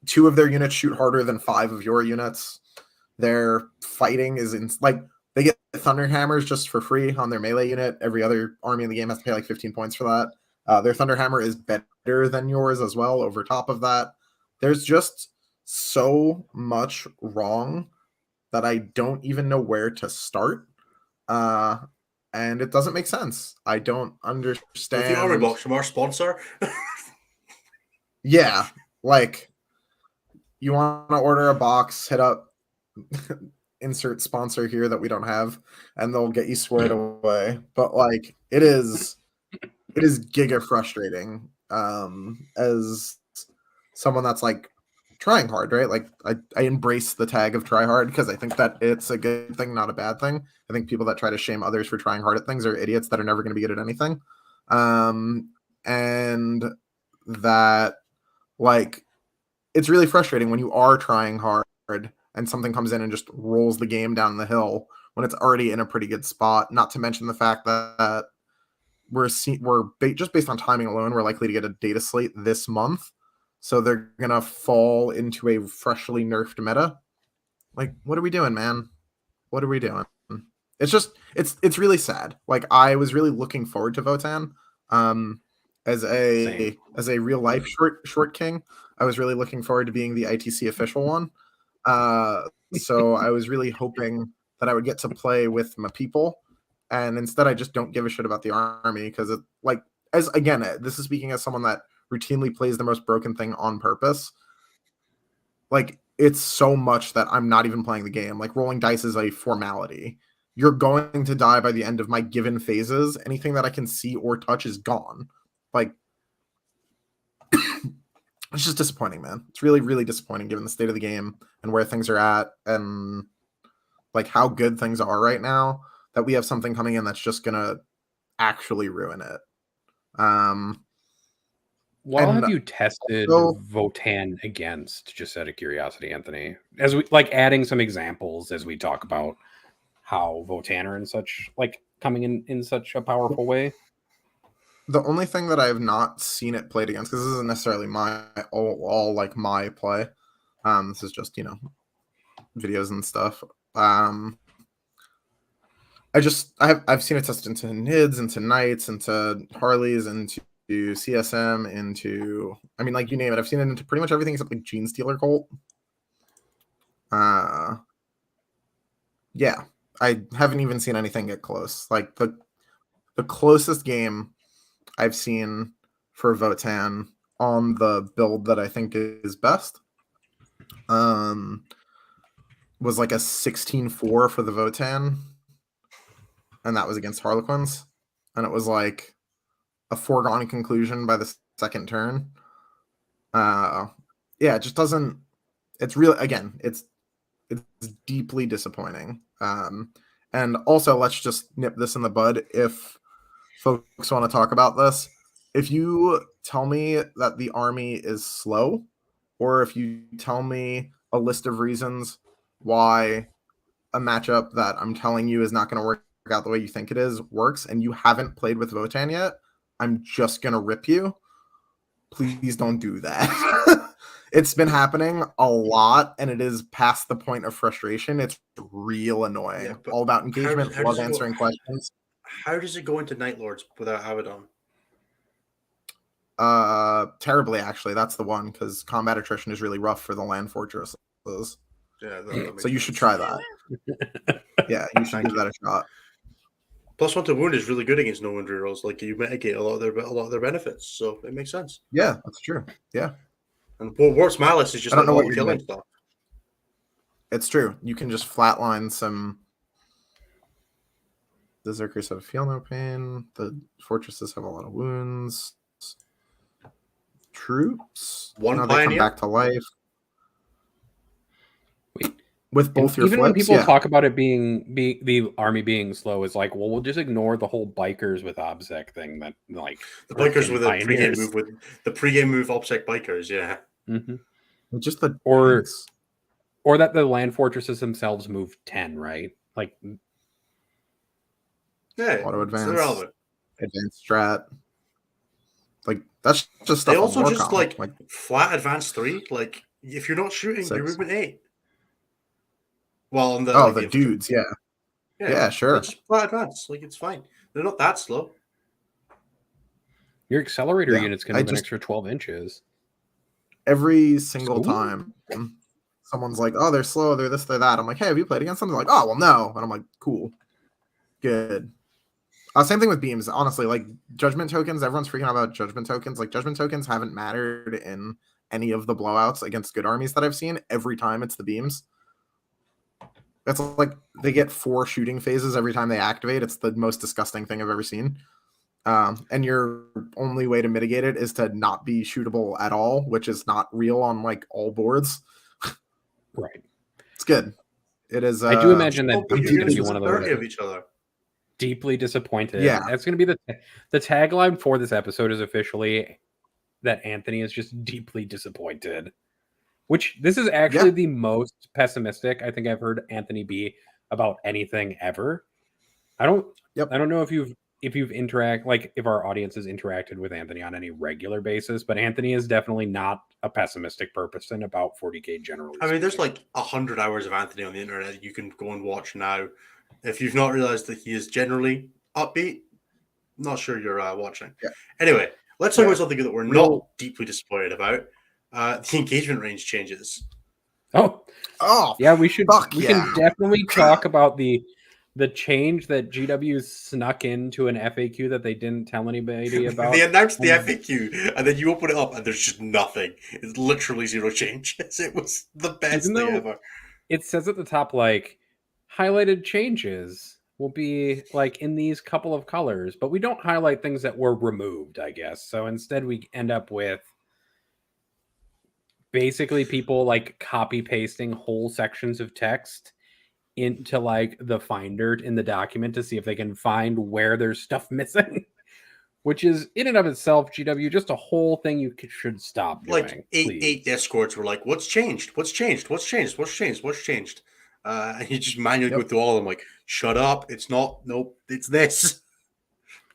S3: 2 of their units shoot harder than 5 of your units. Their fighting is they get Thunderhammers just for free on their melee unit. Every other army in the game has to pay like 15 points for that. Their Thunderhammer is better than yours as well over top of that. There's just so much wrong that I don't even know where to start. And it doesn't make sense. I don't understand.
S1: With the army box from our sponsor.
S3: Yeah, like you want to order a box, hit up insert sponsor here that we don't have, and they'll get you squared away. But like it is giga frustrating as someone that's like trying hard, right? Like I embrace the tag of try hard because I think that it's a good thing, not a bad thing. I think people that try to shame others for trying hard at things are idiots that are never going to be good at anything. And that like it's really frustrating when you are trying hard and something comes in and just rolls the game down the hill when it's already in a pretty good spot. Not to mention the fact that just based on timing alone, we're likely to get a data slate this month. So they're going to fall into a freshly nerfed meta. Like, what are we doing, man? What are we doing? It's just, it's really sad. Like, I was really looking forward to Votan as a real life short king. I was really looking forward to being the ITC official one. So I was really hoping that I would get to play with my people. And instead, I just don't give a shit about the army because it, like, as again, this is speaking as someone that routinely plays the most broken thing on purpose. Like, it's so much that I'm not even playing the game. Like, rolling dice is a formality. You're going to die by the end of my given phases. Anything that I can see or touch is gone. Like, It's just disappointing, man. It's really, really disappointing given the state of the game and where things are at and like how good things are right now that we have something coming in that's just gonna actually ruin it.
S2: What
S3: And
S2: have you tested
S3: so
S2: Votan against, just out of curiosity, Anthony? As we like adding some examples as we talk about how Votan are in such like coming in such a powerful way.
S3: the only thing that I have not seen it played against, because this isn't necessarily my all like my play. This is just, videos and stuff. I've seen it tested into NIDs, into Knights, into Harleys, into CSM, into like you name it. I've seen it into pretty much everything except like Gene Stealer Cult. Yeah, I haven't even seen anything get close. Like the closest game I've seen for Votan on the build that I think is best was like a 16-4 for the Votan, and that was against Harlequins, and it was like a foregone conclusion by the second turn. It just doesn't. It's really, again, it's deeply disappointing. And also, let's just nip this in the bud. If folks want to talk about this, if you tell me that the army is slow, or if you tell me a list of reasons why a matchup that I'm telling you is not going to work out the way you think it is works, and you haven't played with Votan yet, I'm just going to rip you. Please don't do that. It's been happening a lot, and it is past the point of frustration. It's real annoying.
S1: Yeah, but
S3: all about engagement,
S1: how
S3: love
S1: does it go-
S3: answering questions.
S1: How does it go into Night Lords without Abaddon?
S3: Terribly, actually. That's the one, because combat attrition is really rough for the land fortresses.
S1: Yeah, that
S3: So you
S1: makes
S3: should
S1: sense.
S3: try that. Yeah, you should
S2: Thank
S3: give that a shot.
S1: +1 to wound is really good against no wound rerolls. Like you mitigate a lot of their benefits, so it makes sense.
S3: Yeah, that's true. Yeah,
S1: And Warp's Malice is just
S3: I don't
S1: like
S3: know what
S1: all
S3: you're
S1: killing
S3: doing.
S1: stuff.
S3: It's true. You can just flatline some. The Zerkers have feel no pain. The fortresses have a lot of wounds. Troops.
S1: One
S3: They come
S1: Pioneer?
S3: back to life.
S2: Wait.
S3: With both your
S2: even when
S3: flips,
S2: people
S3: yeah.
S2: talk about it being the army being slow, is like, well, we'll just ignore the whole bikers with obsec thing that like
S1: The bikers with a pregame
S2: pioneers.
S1: move with the pregame move obsec bikers, yeah.
S2: Mm-hmm.
S3: Just the
S2: Or
S3: tanks.
S2: or that the land fortresses themselves move 10, right? Like
S1: Yeah,
S3: Auto
S1: it's
S3: advance,
S1: irrelevant.
S3: advanced strat. Like that's just
S1: They
S3: stuff.
S1: also
S3: on
S1: just
S3: Warcom.
S1: like flat advance 3. Like if you're not shooting,
S3: 6.
S1: you're movement 8. Well, on the
S3: the dudes, yeah. Yeah, sure.
S1: They're just flat advance. Like it's fine. They're not that slow.
S2: your accelerator
S3: Yeah,
S2: units can move an extra 12 inches.
S3: Every single
S2: Ooh.
S3: time someone's like, oh, they're slow, they're this, they're that. I'm like, hey, have you played against them? They're like, oh, well, no. And I'm like, cool. Good. Same thing with beams. Honestly, like judgment tokens, everyone's freaking out about judgment tokens. Like judgment tokens haven't mattered in any of the blowouts against good armies that I've seen. Every time it's the beams. That's like they get 4 shooting phases every time they activate. It's the most disgusting thing I've ever seen. And your only way to mitigate it is to not be shootable at all, which is not real on like all boards.
S2: Right.
S3: It's good. It is.
S2: I do imagine that
S1: But
S2: beams
S1: you're
S2: are
S1: going
S2: going to
S1: to
S2: be one of
S1: 30
S2: those
S1: of each other.
S2: deeply disappointed.
S3: Yeah.
S2: That's going to be the tagline for this episode is officially that Anthony is just deeply disappointed. Which this is actually the most pessimistic I think I've heard Anthony be about anything ever. I don't know if you've if our audience has interacted with Anthony on any regular basis, but Anthony is definitely not a pessimistic person about 40k generally.
S1: I mean, there's like 100 hours of Anthony on the internet you can go and watch now. If you've not realized that he is generally upbeat, not sure you're watching.
S3: Yeah.
S1: Anyway, let's talk about something that we're
S3: Real-
S1: not deeply disappointed about. The engagement range changes.
S2: Oh, yeah, we should. We
S3: yeah.
S2: can definitely talk about the change that GW snuck into an FAQ that they didn't tell anybody about.
S1: They announced the FAQ, and then you open it up, and there's just nothing. It's literally 0 changes. It was the best thing ever.
S2: It says at the top, like, highlighted changes will be like in these couple of colors, but we don't highlight things that were removed, I guess. So instead, we end up with basically people like copy pasting whole sections of text into like the finder in the document to see if they can find where there's stuff missing, which is in and of itself, GW, just a whole thing you should stop doing.
S1: Like eight discords were like, what's changed? What's changed? What's changed? What's changed? What's changed? And you just manually go through all of them like, shut up. It's not. Nope. It's this.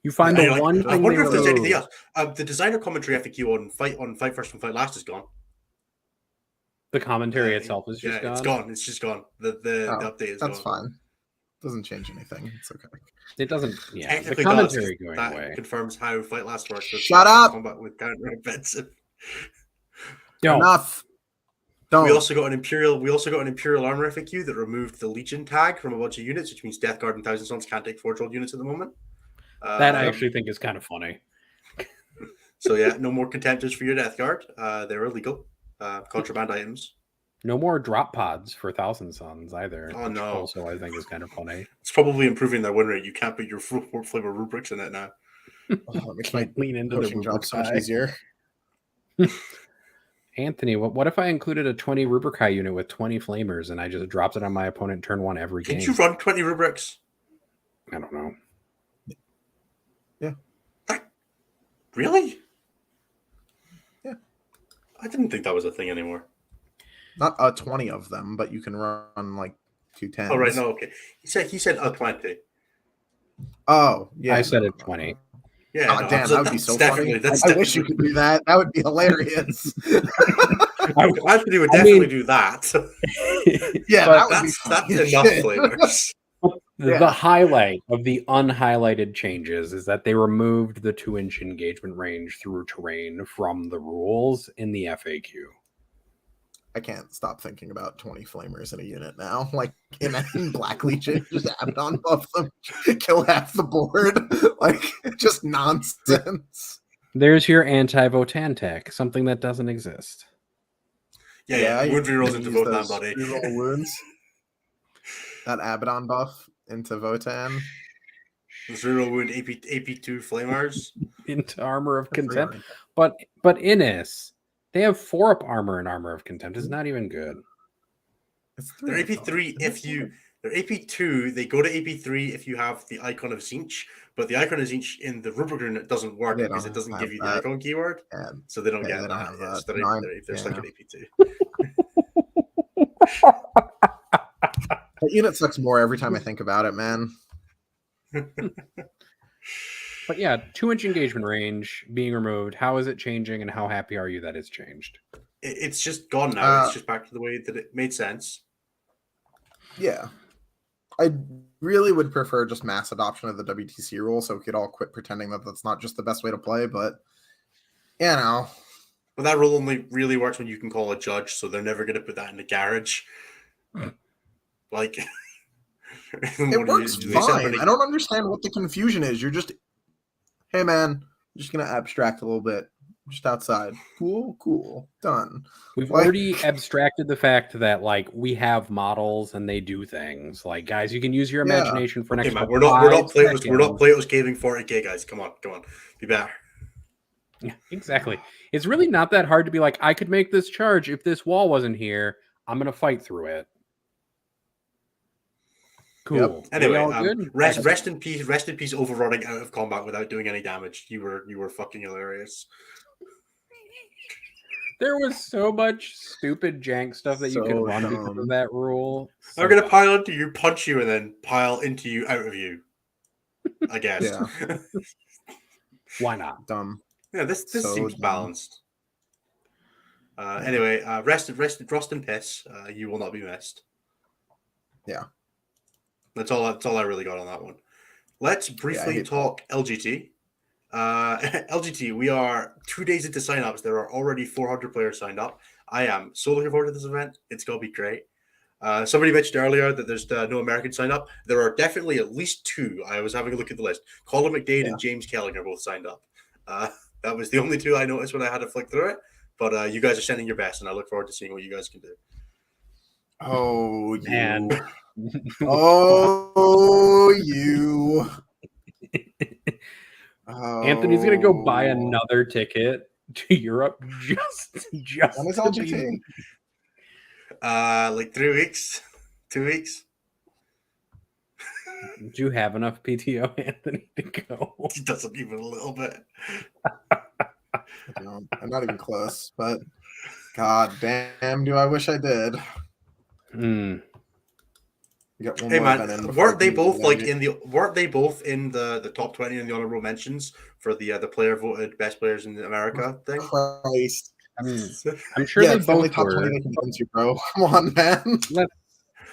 S2: You find the one
S1: I
S2: thing
S1: wonder if there's anything else. The designer commentary FAQ on Fight First and Fight Last is gone.
S2: The commentary itself is just gone.
S1: It's gone. It's just gone. The update is gone.
S3: That's fine. Doesn't change anything. It's okay.
S2: It doesn't. Yeah, the
S1: Technically
S2: commentary
S1: does,
S2: going
S1: that
S2: away
S1: confirms how Fight Last works.
S3: Shut up!
S1: Combat with counter offensive.
S3: Enough. Don't.
S1: We also got an Imperial armor FAQ that removed the Legion tag from a bunch of units, which means Death Guard and Thousand Sons can't take Forge World units at the moment.
S2: That I actually think is kind of funny.
S1: So yeah, no more contemptors for your Death Guard. They're illegal. Contraband items.
S2: No more drop pods for Thousand Sons either.
S1: Oh no!
S2: Also, I think is kind of funny.
S1: It's probably improving their win rate. You can't put your flavor rubrics in it now.
S3: It makes my
S2: lean into the
S3: job so much easier.
S2: Anthony, what if I included a 20 Rubric unit with 20 flamers and I just dropped it on my opponent turn one every game?
S1: Did you run 20 rubrics?
S2: I don't know.
S3: Yeah.
S1: Really?
S3: Yeah.
S1: I didn't think that was a thing anymore.
S3: Not 20 of them, but you can run like 2 10s.
S1: Oh right, no, okay. He said 20.
S3: Oh yeah.
S2: I said it 20.
S1: Yeah,
S3: oh, damn, that would be so funny. I wish you could do that. That would be hilarious.
S1: Anthony would definitely do that.
S3: Yeah,
S1: that's enough flavors.
S2: The highlight of the unhighlighted changes is that they removed the 2-inch engagement range through terrain from the rules in the FAQ.
S3: I can't stop thinking about 20 flamers in a unit now. Like in Black Legion, just Abaddon buff them, kill half the board. Like just nonsense.
S2: There's your anti-Votan tech, something that doesn't exist.
S1: Yeah. Wound rerolls into Votan, buddy.
S3: Reroll wounds. That Abaddon buff into Votan.
S1: Those reroll wound AP2 flamers
S2: into Armor of Contempt. But Innis, they have 4-up armor and Armor of Contempt. It's not even good.
S1: They're AP3 if you... They're AP2. They go to AP3 if you have the Icon of Zinch, but the Icon of Zinch in the Rubric unit doesn't work because it doesn't give you the Icon keyword, so they don't get that. Yes, they're stuck at AP2.
S3: That unit sucks more every time I think about it, man.
S2: But yeah, 2-inch engagement range being removed. How is it changing, and how happy are you that it's changed?
S1: It's just gone now. It's just back to the way that it made sense.
S3: Yeah. I really would prefer just mass adoption of the WTC rule so we could all quit pretending that that's not just the best way to play, but, you know.
S1: But that rule only really works when you can call a judge, so they're never going to put that in the garage. Like...
S3: It works fine. I don't understand what the confusion is. You're just... Hey, man, I'm just going to abstract a little bit. Just outside. Cool. Done.
S2: We've already abstracted the fact that, like, we have models and they do things. Like, guys, you can use your imagination for next.
S1: Man, we're not Plato's caving 40k, guys. Come on. Be better.
S2: Yeah, exactly. It's really not that hard to be like, I could make this charge if this wall wasn't here. I'm going to fight through it. Cool.
S1: Yep. Anyway, rest in peace. Overrunning out of combat without doing any damage. You were fucking hilarious.
S2: There was so much stupid jank stuff that you could run because of that rule.
S1: I'm gonna pile into you, punch you, and then pile into you, out of you. I guess.
S3: Yeah.
S2: Why not?
S3: Dumb.
S1: Yeah, this seems balanced. Anyway, rest in piss. You will not be missed.
S3: Yeah.
S1: That's all I really got on that one. Let's briefly talk LGT. LGT, we are 2 days into signups. There are already 400 players signed up. I am so looking forward to this event. It's going to be great. Somebody mentioned earlier that there's no American sign up. There are definitely at least 2. I was having a look at the list. Colin McDade and James Kelling are both signed up. That was the only 2 I noticed when I had to flick through it. But you guys are sending your best, and I look forward to seeing what you guys can do.
S3: Oh,
S2: man.
S3: You.
S2: Anthony's gonna go buy another ticket to Europe just
S3: When is
S2: to be-
S3: LGT?
S1: Like 3 weeks, 2 weeks.
S2: Do you have enough PTO, Anthony, to go?
S1: He doesn't even a little bit.
S3: I'm not even close, but god damn, do I wish I did.
S2: Hmm.
S3: Get one
S1: Hey
S3: more event in
S1: man,
S3: before
S1: weren't they
S3: the
S1: both like
S3: LG.
S1: in the weren't they both in the top 20 in the honorable mentions for the player voted best players in America thing?
S3: Christ.
S2: I'm sure
S3: Yeah,
S2: they
S3: it's the only
S2: both
S3: top
S2: were.
S3: 20 they can get into, bro. Come on, man.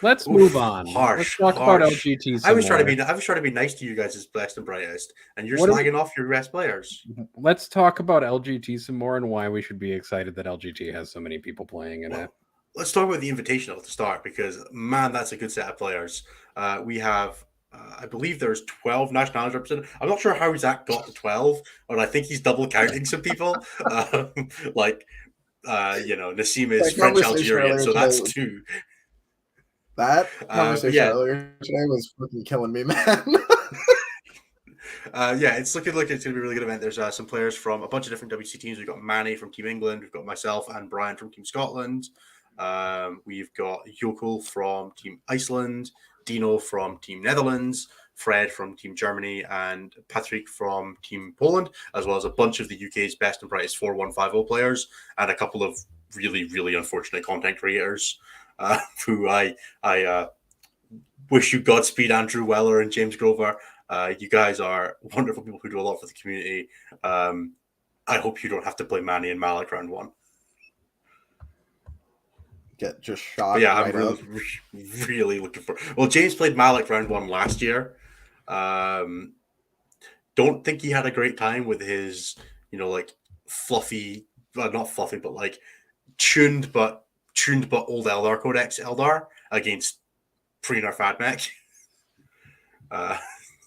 S2: Let's
S1: Oof,
S2: move on.
S1: harsh,
S2: Let's talk about
S1: harsh.
S2: LGT.
S1: I was trying to be nice to you guys as best and brightest, and you're
S2: What are
S1: slagging off your best players.
S2: Let's talk about LGT some more and why we should be excited that LGT has so many people playing in it.
S1: Let's talk about the Invitational to start because man, that's a good set of players. We have, I believe there's 12 nationalities represented. I'm not sure how Zach got to 12, but I think he's double counting some people. Nassim is
S3: That
S1: French
S3: conversation
S1: Algerian,
S3: earlier
S1: so that's
S3: today was-
S1: 2.
S3: That conversation
S1: yeah.
S3: earlier today was fucking killing me, man.
S1: It's looking like it's going to be a really good event. There's some players from a bunch of different WC teams. We've got Manny from Team England. We've got myself and Brian from Team Scotland. We've got Yokel from Team Iceland, Dino from Team Netherlands, Fred from Team Germany, and Patrick from Team Poland, as well as a bunch of the UK's best and brightest 4150 players, and a couple of really, really unfortunate content creators who I wish you Godspeed, Andrew Weller and James Grover. You guys are wonderful people who do a lot for the community. I hope you don't have to play Manny and Malik round 1.
S3: Get just shot.
S1: But yeah,
S3: right
S1: I'm
S3: up.
S1: really looking for. Well, James played Malik round 1 last year. Don't think he had a great time with his, like fluffy, not fluffy, but like tuned but old Eldar Codex Eldar against pre-nerf Admech.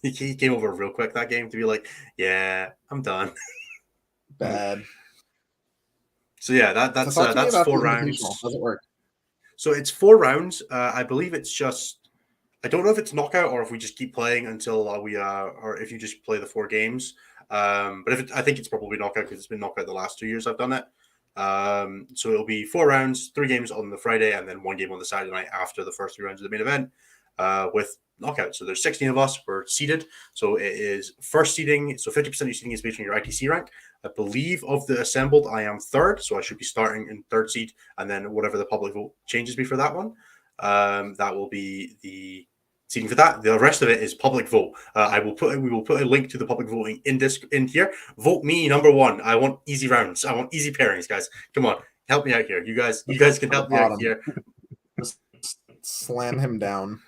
S1: He came over real quick that game to be like, yeah, I'm done.
S3: Bad.
S1: So yeah, that's 4 rounds.
S3: How's it work?
S1: So it's 4 rounds. I believe it's just. I don't know if it's knockout or if we just keep playing until or if you just play the 4 games. But I think it's probably knockout because it's been knockout the last 2 years I've done it. So it'll be 4 rounds, 3 games on the Friday, and then 1 game on the Saturday night after the first 3 rounds of the main event. With knockout. So there's 16 of us. We're seeded. So it is first seeding. So 50% of your seeding is based on your ITC rank. I believe of the assembled, I am 3rd. So I should be starting in 3rd seed. And then whatever the public vote changes be for that one, that will be the seeding for that. The rest of it is public vote. We will put a link to the public voting in here. Vote me number 1. I want easy rounds. I want easy pairings, guys. Come on. Help me out here. You guys can help me out here.
S3: Just slam him down.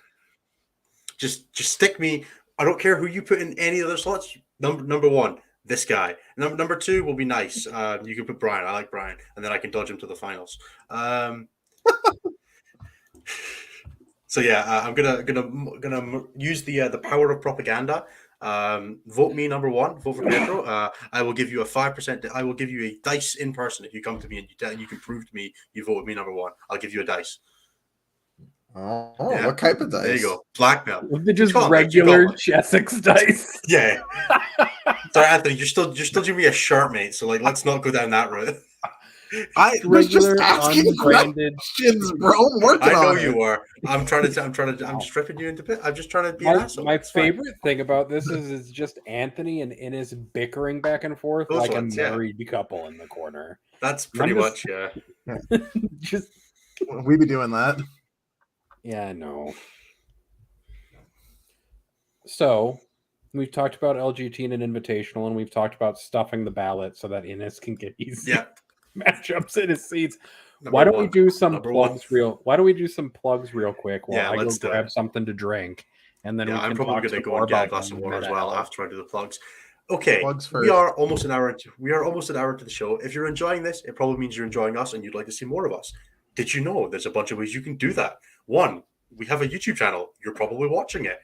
S1: Just stick me. I don't care who you put in any other slots. Number 1, this guy. Number 2 will be nice. You can put Brian. I like Brian, and then I can dodge him to the finals. So yeah, I'm gonna use the power of propaganda. Vote me number 1. Vote for Pedro. I will give you a 5%. I will give you a dice in person if you come to me and you can prove to me you voted me number 1. I'll give you a dice.
S3: Oh,
S1: Yeah.
S3: what type of dice?
S1: There you go. Blackmail.
S2: They're just
S1: call it,
S2: regular
S1: you
S2: Chessex dice.
S1: Yeah. Sorry, Anthony. You're still doing me a shirt, mate. So let's not go down that route.
S3: I was just
S2: Regular
S3: asking
S2: unbranded.
S3: questions, bro. I'm working
S1: I know
S3: on it.
S1: you are. I'm stripping you into pit. I'm just trying to be an asshole.
S2: My
S1: It's fine.
S2: favorite thing about this is just Anthony and Innes bickering back and forth
S1: Those
S2: like
S1: ones,
S2: a
S1: yeah.
S2: married couple in the corner.
S1: That's pretty
S2: I'm
S1: much,
S2: just-
S1: yeah.
S2: Just
S3: We be doing that.
S2: yeah, I know. So we've talked about LGT and an invitational, and we've talked about stuffing the ballot so that Innes can get easy
S1: Yeah.
S2: matchups in his seats.
S1: Number
S2: Why don't
S1: 1.
S2: we do some
S1: Number
S2: plugs Why don't we do some plugs real quick while
S1: Yeah,
S2: I go
S1: let's do
S2: grab
S1: it.
S2: something to drink, and then
S1: Yeah,
S2: we can
S1: I'm probably
S2: talk
S1: going to
S2: some
S1: go
S2: more
S1: and get a
S2: about
S1: glass of water as
S2: meta
S1: well
S2: health.
S1: after I do the plugs. Okay,
S3: Plugs
S1: we
S3: first.
S1: are almost an hour into the show. If you're enjoying this, it probably means you're enjoying us and you'd like to see more of us. Did you know there's a bunch of ways you can do that? 1, we have a YouTube channel. You're probably watching it.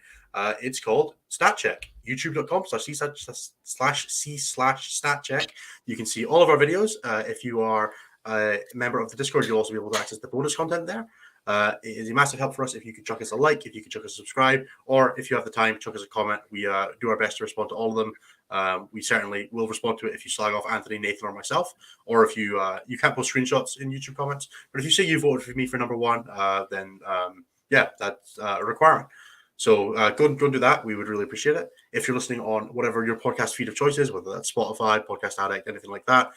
S1: It's called StatCheck. YouTube.com/c/StatCheck. You can see all of our videos. If you are a member of the Discord, you'll also be able to access the bonus content there. It is a massive help for us if you could chuck us a like, if you could chuck us a subscribe, or if you have the time, chuck us a comment. We do our best to respond to all of them. We certainly will respond to it if you slag off Anthony, Nathan, or myself, or if you you can't post screenshots in YouTube comments. But if you say you voted for me for number one, then yeah, that's a requirement. So go and do that. We would really appreciate it. If you're listening on whatever your podcast feed of choice is, whether that's Spotify, Podcast Addict, anything like that,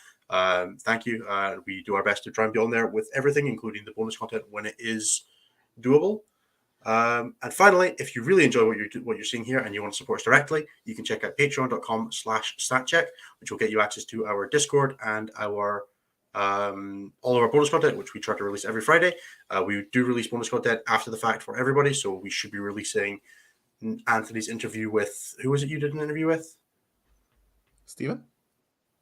S1: thank you. We do our best to try and be on there with everything, including the bonus content when it is doable. And finally, if you really enjoy what you're seeing here and you want to support us directly, you can check out patreon.com/statcheck, which will get you access to our Discord and our all of our bonus content, which we try to release every Friday. We do release bonus content after the fact for everybody, so we should be releasing Anthony's interview with, who was it you did an interview with? Stephen,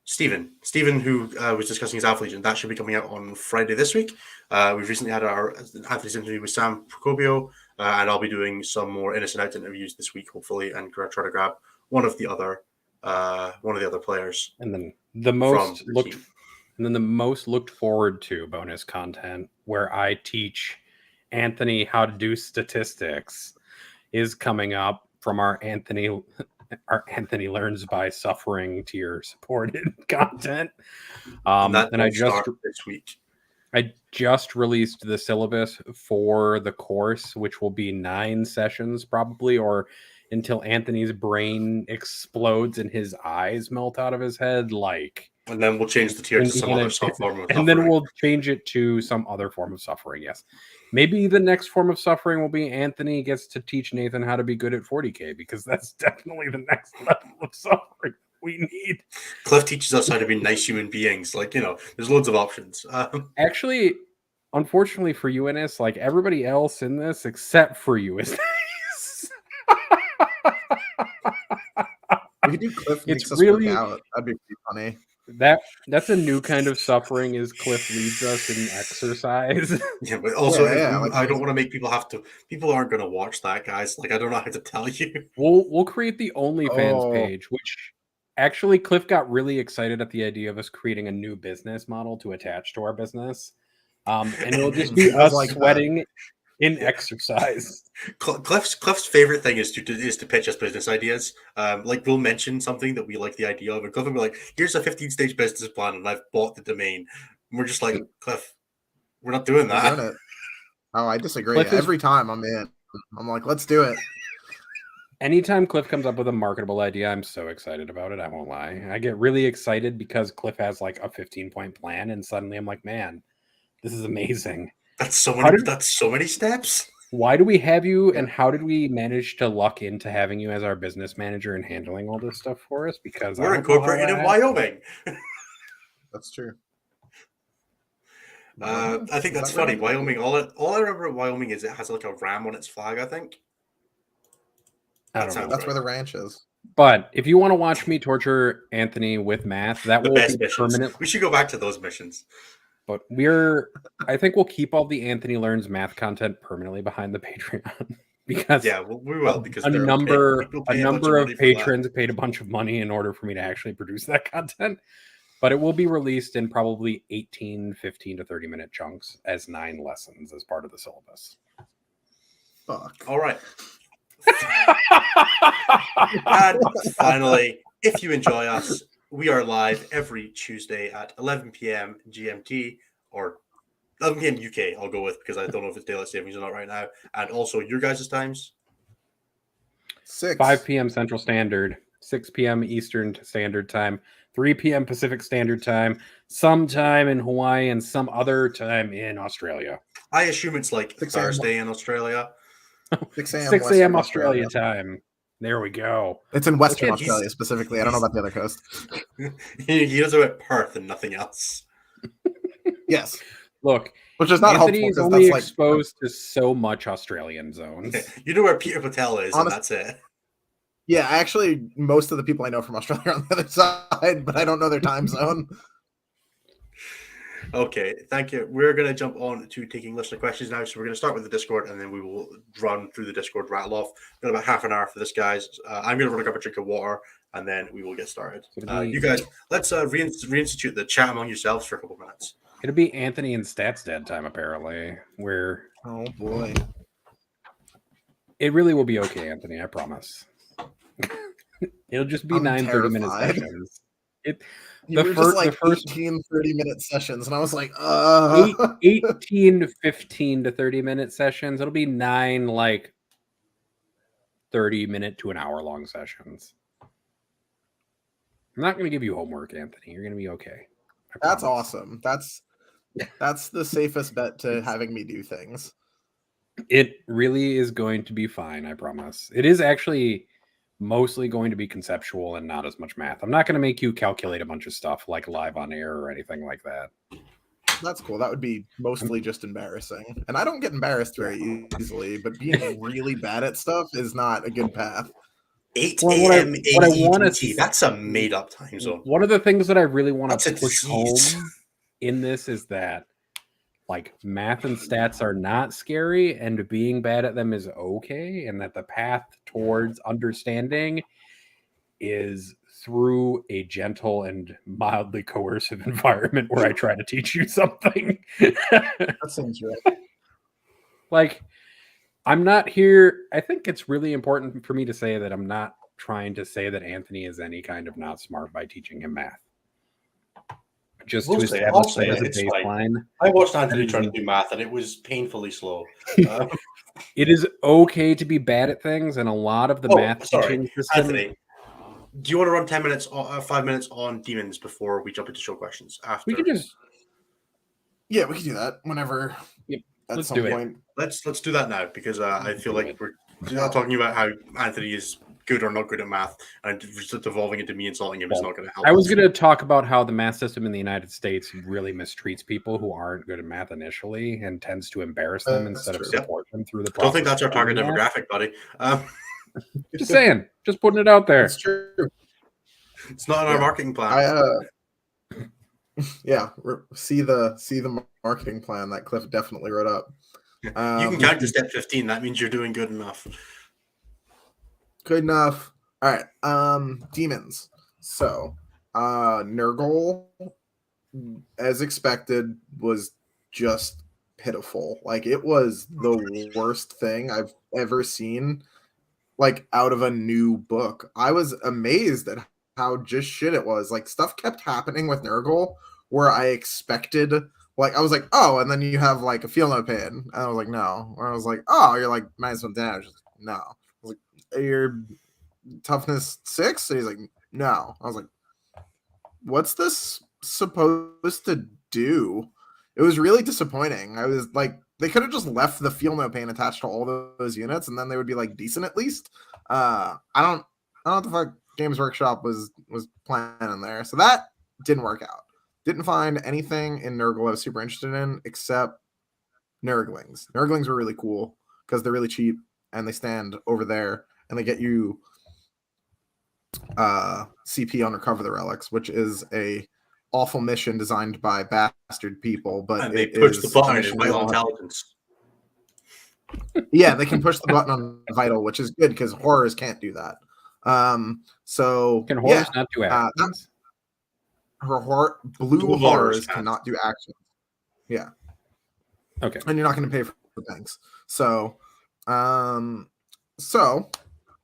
S1: who was discussing his Alpha Legion. That should be coming out on Friday this week. We've recently had our Anthony's interview with Sam Procopio, and I'll be doing some more Innocent Out interviews this week, hopefully, and try to grab one of the other players.
S2: And then the most looked forward to bonus content, where I teach Anthony how to do statistics, is coming up from our Anthony Learns by Suffering tier supported content. And I just
S1: this week.
S2: I just released the syllabus for the course, which will be 9 sessions probably, or until Anthony's brain explodes and his eyes melt out of his head,
S1: and then we'll change the tier to some other form of suffering.
S2: And then we'll change it to some other form of suffering, yes. Maybe the next form of suffering will be Anthony gets to teach Nathan how to be good at 40K, because that's definitely the next level of suffering we need.
S1: Cliff teaches us how to be nice human beings. There's loads of options.
S2: Actually, unfortunately for UNS, everybody else in this, except for you, is nice.
S3: We could do Cliff makes us
S2: really
S3: work out. That'd be pretty funny.
S2: That's a new kind of suffering, is Cliff leads us in exercise.
S1: Yeah, but also I don't want to make people have to. People aren't going to watch that, guys. I don't know how to tell you.
S2: We'll create the OnlyFans page, which actually Cliff got really excited at the idea of us creating a new business model to attach to our business, and it'll just be us sweating in exercise.
S1: Cliff's favorite thing is to pitch us business ideas. We'll mention something that we like the idea of, and Cliff will be like, "Here's a 15-stage business plan, and I've bought the domain." And we're just like, "Cliff, we're not doing that."
S3: Doing it. Oh, I disagree. Every time I'm in, I'm like, "Let's do it."
S2: Anytime Cliff comes up with a marketable idea, I'm so excited about it. I won't lie. I get really excited because Cliff has a 15-point plan, and suddenly I'm like, "Man, this is amazing."
S1: That's so many steps.
S2: Why do we have you, and how did we manage to luck into having you as our business manager and handling all this stuff for us? Because
S1: we're incorporated in Wyoming.
S3: That's true.
S1: I think that's funny. Wyoming. All I remember of Wyoming is it has a ram on its flag, I think.
S3: I don't know. That's where the ranch is.
S2: But if you want to watch me torture Anthony with math, that will be permanent.
S1: We should go back to those missions.
S2: But I think we'll keep all the Anthony Learns math content permanently behind the Patreon, because
S1: we will, because
S2: a number of patrons paid a bunch of money in order for me to actually produce that content. But it will be released in probably 18, 15 to 30 minute chunks as 9 lessons as part of the syllabus.
S3: Fuck.
S1: All right. And finally, if you enjoy us, we are live every Tuesday at 11 p.m. GMT, or 11 p.m. UK, I'll go with, because I don't know if it's daylight savings or not right now. And also your guys' times?
S2: 5 p.m. Central Standard, 6 p.m. Eastern Standard Time, 3 p.m. Pacific Standard Time, sometime in Hawaii, and some other time in Australia.
S1: I assume it's Thursday in Australia.
S3: 6 a.m.
S2: 6 a.m. Australia time. There we go.
S3: It's in Western Australia specifically. I don't know about the other coast.
S1: He knows about Perth and nothing else.
S3: Yes.
S2: Look,
S3: which is not
S2: Anthony
S3: helpful.
S2: is only exposed to so much Australian zones.
S1: You know where Peter Patel is, and that's it.
S3: Yeah, actually, most of the people I know from Australia are on the other side, but I don't know their time zone.
S1: Okay, thank you. We're going to jump on to taking listener questions now. So we're going to start with the Discord, and then we will run through the Discord, rattle off. Got about half an hour for this, guys. I'm going to run a drink of water, and then we will get started. You guys, let's reinstitute the chat among yourselves for a couple of minutes.
S2: It'll be Anthony and Stats Dead time, apparently, where
S3: Oh boy.
S2: it really will be okay, Anthony, I promise. It'll just be
S3: I'm
S2: 9 30-minute
S3: terrified.
S2: sessions.
S3: You were just like
S2: first
S3: 18, 30-minute sessions, and I was like,
S2: 18, 15 to 30-minute sessions. It'll be 9 like 30-minute to an hour long sessions. I'm not going to give you homework, Anthony. You're going to be okay.
S3: That's awesome. That's the safest bet to having me do things.
S2: It really is going to be fine, I promise. It is actually mostly going to be conceptual and not as much math. I'm not going to make you calculate a bunch of stuff like live on air or anything like that.
S3: That's cool. That would be mostly just embarrassing. And I don't get embarrassed very easily, but being really bad at stuff is not a good path.
S1: 8
S2: Well,
S1: a.m.
S2: what I wanna
S1: AEDT. That's a made-up time zone.
S2: One of the things that I really want
S1: That's
S2: to
S1: a
S2: push
S1: disease.
S2: home in this is that like math and stats are not scary and being bad at them is okay, and that the path towards understanding is through a gentle and mildly coercive environment where I try to teach you something.
S3: That seems right.
S2: Like, I'm not here. I think it's really important for me to say that I'm not trying to say that Anthony is any kind of not smart by teaching him math. Just
S1: We'll
S2: to
S1: say it.
S2: establish
S1: I'll say
S2: that as
S1: it.
S2: a
S1: It's fine.
S2: baseline.
S1: I watched Anthony trying to do math, and it was painfully slow.
S2: It is okay to be bad at things, and a lot of the math teaching system.
S1: Anthony, do you want to run 10 minutes, 5 minutes on Demons before we jump into show questions? After
S2: We could just
S3: Yeah, we can do that whenever.
S2: Yep,
S3: At
S2: let's
S3: some
S2: do it.
S3: point.
S1: let's do that now because I feel like we're talking about how Anthony is good or not good at math, and just devolving into me insulting him is not going to help.
S2: I was
S1: us.
S2: going to talk about how the math system in the United States really mistreats people who aren't good at math initially and tends to embarrass them instead of
S3: true.
S2: support them through the
S1: I
S2: process.
S1: don't think that's our
S2: of
S1: target
S2: learning math.
S1: demographic, buddy.
S2: Just saying, just putting it out there.
S3: It's true.
S1: It's not in our marketing plan.
S3: See the marketing plan that Cliff definitely wrote up.
S1: You can count to step 15. That means you're doing good enough.
S3: Good enough. All right. Demons. So, Nurgle, as expected, was just pitiful. Like, it was the worst thing I've ever seen, like, out of a new book. I was amazed at how just shit it was. Like, stuff kept happening with Nurgle where I expected, like, I was like, oh, and then you have, like, a field note pin. And I was like, no. Or I was like, oh, you're, like, -1 damage. No. I was like, you're toughness 6? And he's like, no. I was like, what's this supposed to do? It was really disappointing. I was like, they could have just left the field note pane attached to all those units, and then they would be like decent at least. I don't know what the fuck Games Workshop was planning there. So that didn't work out. Didn't find anything in Nurgle I was super interested in except Nurglings. Nurglings were really cool because they're really cheap and they stand over there and they get you CP on Recover the Relics, which is a awful mission designed by bastard people, but
S1: and they push the button in Vital Intelligence.
S3: Yeah, they can push the button on Vital, which is good because horrors can't do that. So
S2: Can horrors not do actions?
S3: Blue horrors cannot do actions. Yeah.
S2: Okay.
S3: And you're not going to pay for things. So that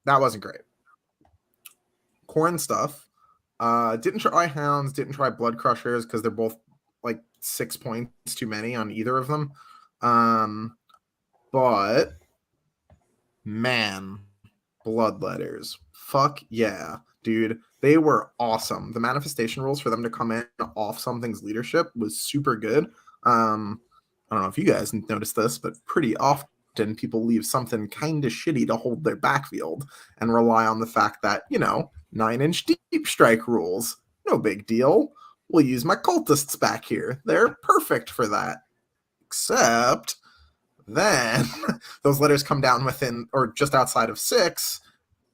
S3: wasn't great. Corn stuff. Didn't try Hounds, didn't try Blood Crushers because they're both like 6 points too many on either of them. But man, Bloodletters. Fuck yeah, dude. They were awesome. The manifestation rules for them to come in off something's leadership was super good. I don't know if you guys noticed this, but pretty often people leave something kind of shitty to hold their backfield and rely on the fact that, 9-inch deep strike rules. No big deal. We'll use my cultists back here. They're perfect for that. Except then those letters come down within or just outside of 6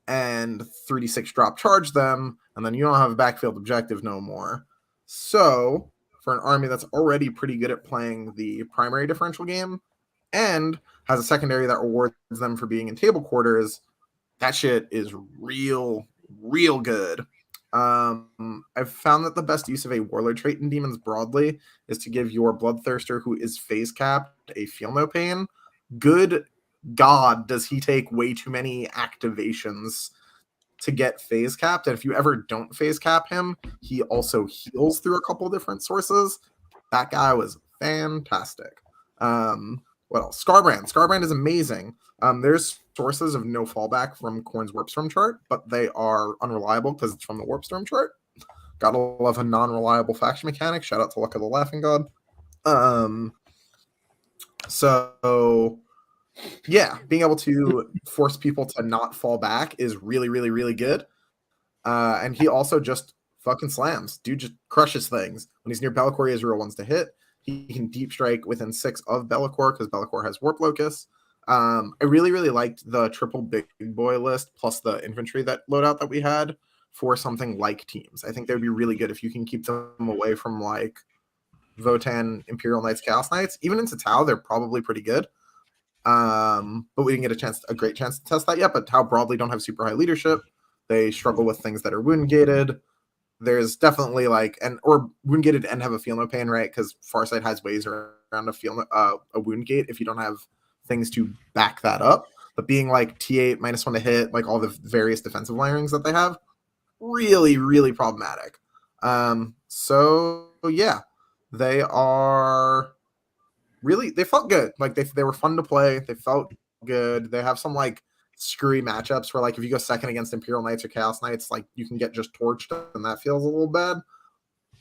S3: and 3d6 drop charge them, and then you don't have a backfield objective no more. So for an army that's already pretty good at playing the primary differential game and has a secondary that rewards them for being in table quarters, that shit is real good. I've found that the best use of a warlord trait in Demons broadly is to give your bloodthirster who is phase capped a feel no pain. Good God, does he take way too many activations to get phase capped? And if you ever don't phase cap him, he also heals through a couple different sources. That guy was fantastic. What else? Scarbrand. Scarbrand is amazing. There's sources of no fallback from Korn's Warpstorm chart, but they are unreliable because it's from the Warpstorm chart. Gotta love a non-reliable faction mechanic. Shout out to Luck of the Laughing God. So yeah, being able to force people to not fall back is really, really, really good. And he also just fucking slams. Dude just crushes things. When he's near Be'lakor, he has real ones to hit. He can deep strike within 6 of Be'lakor because Be'lakor has Warp Locus. I really, really liked the triple big boy list plus the infantry that loadout that we had for something like teams. I think they would be really good if you can keep them away from like Votann, Imperial Knights, Chaos Knights. Even into Tau, they're probably pretty good. But we didn't get a great chance to test that yet. But Tau broadly don't have super high leadership. They struggle with things that are wound gated. There's definitely or wound gated and have a feel no pain, right? Because Farsight has ways around a wound gate if you don't have things to back that up. But being like T8 -1 to hit, like all the various defensive layerings that they have, really, really problematic. So yeah, they are really, they felt good. Like they were fun to play. They felt good. They have some like screwy matchups where like if you go second against Imperial Knights or Chaos Knights, like you can get just torched and that feels a little bad.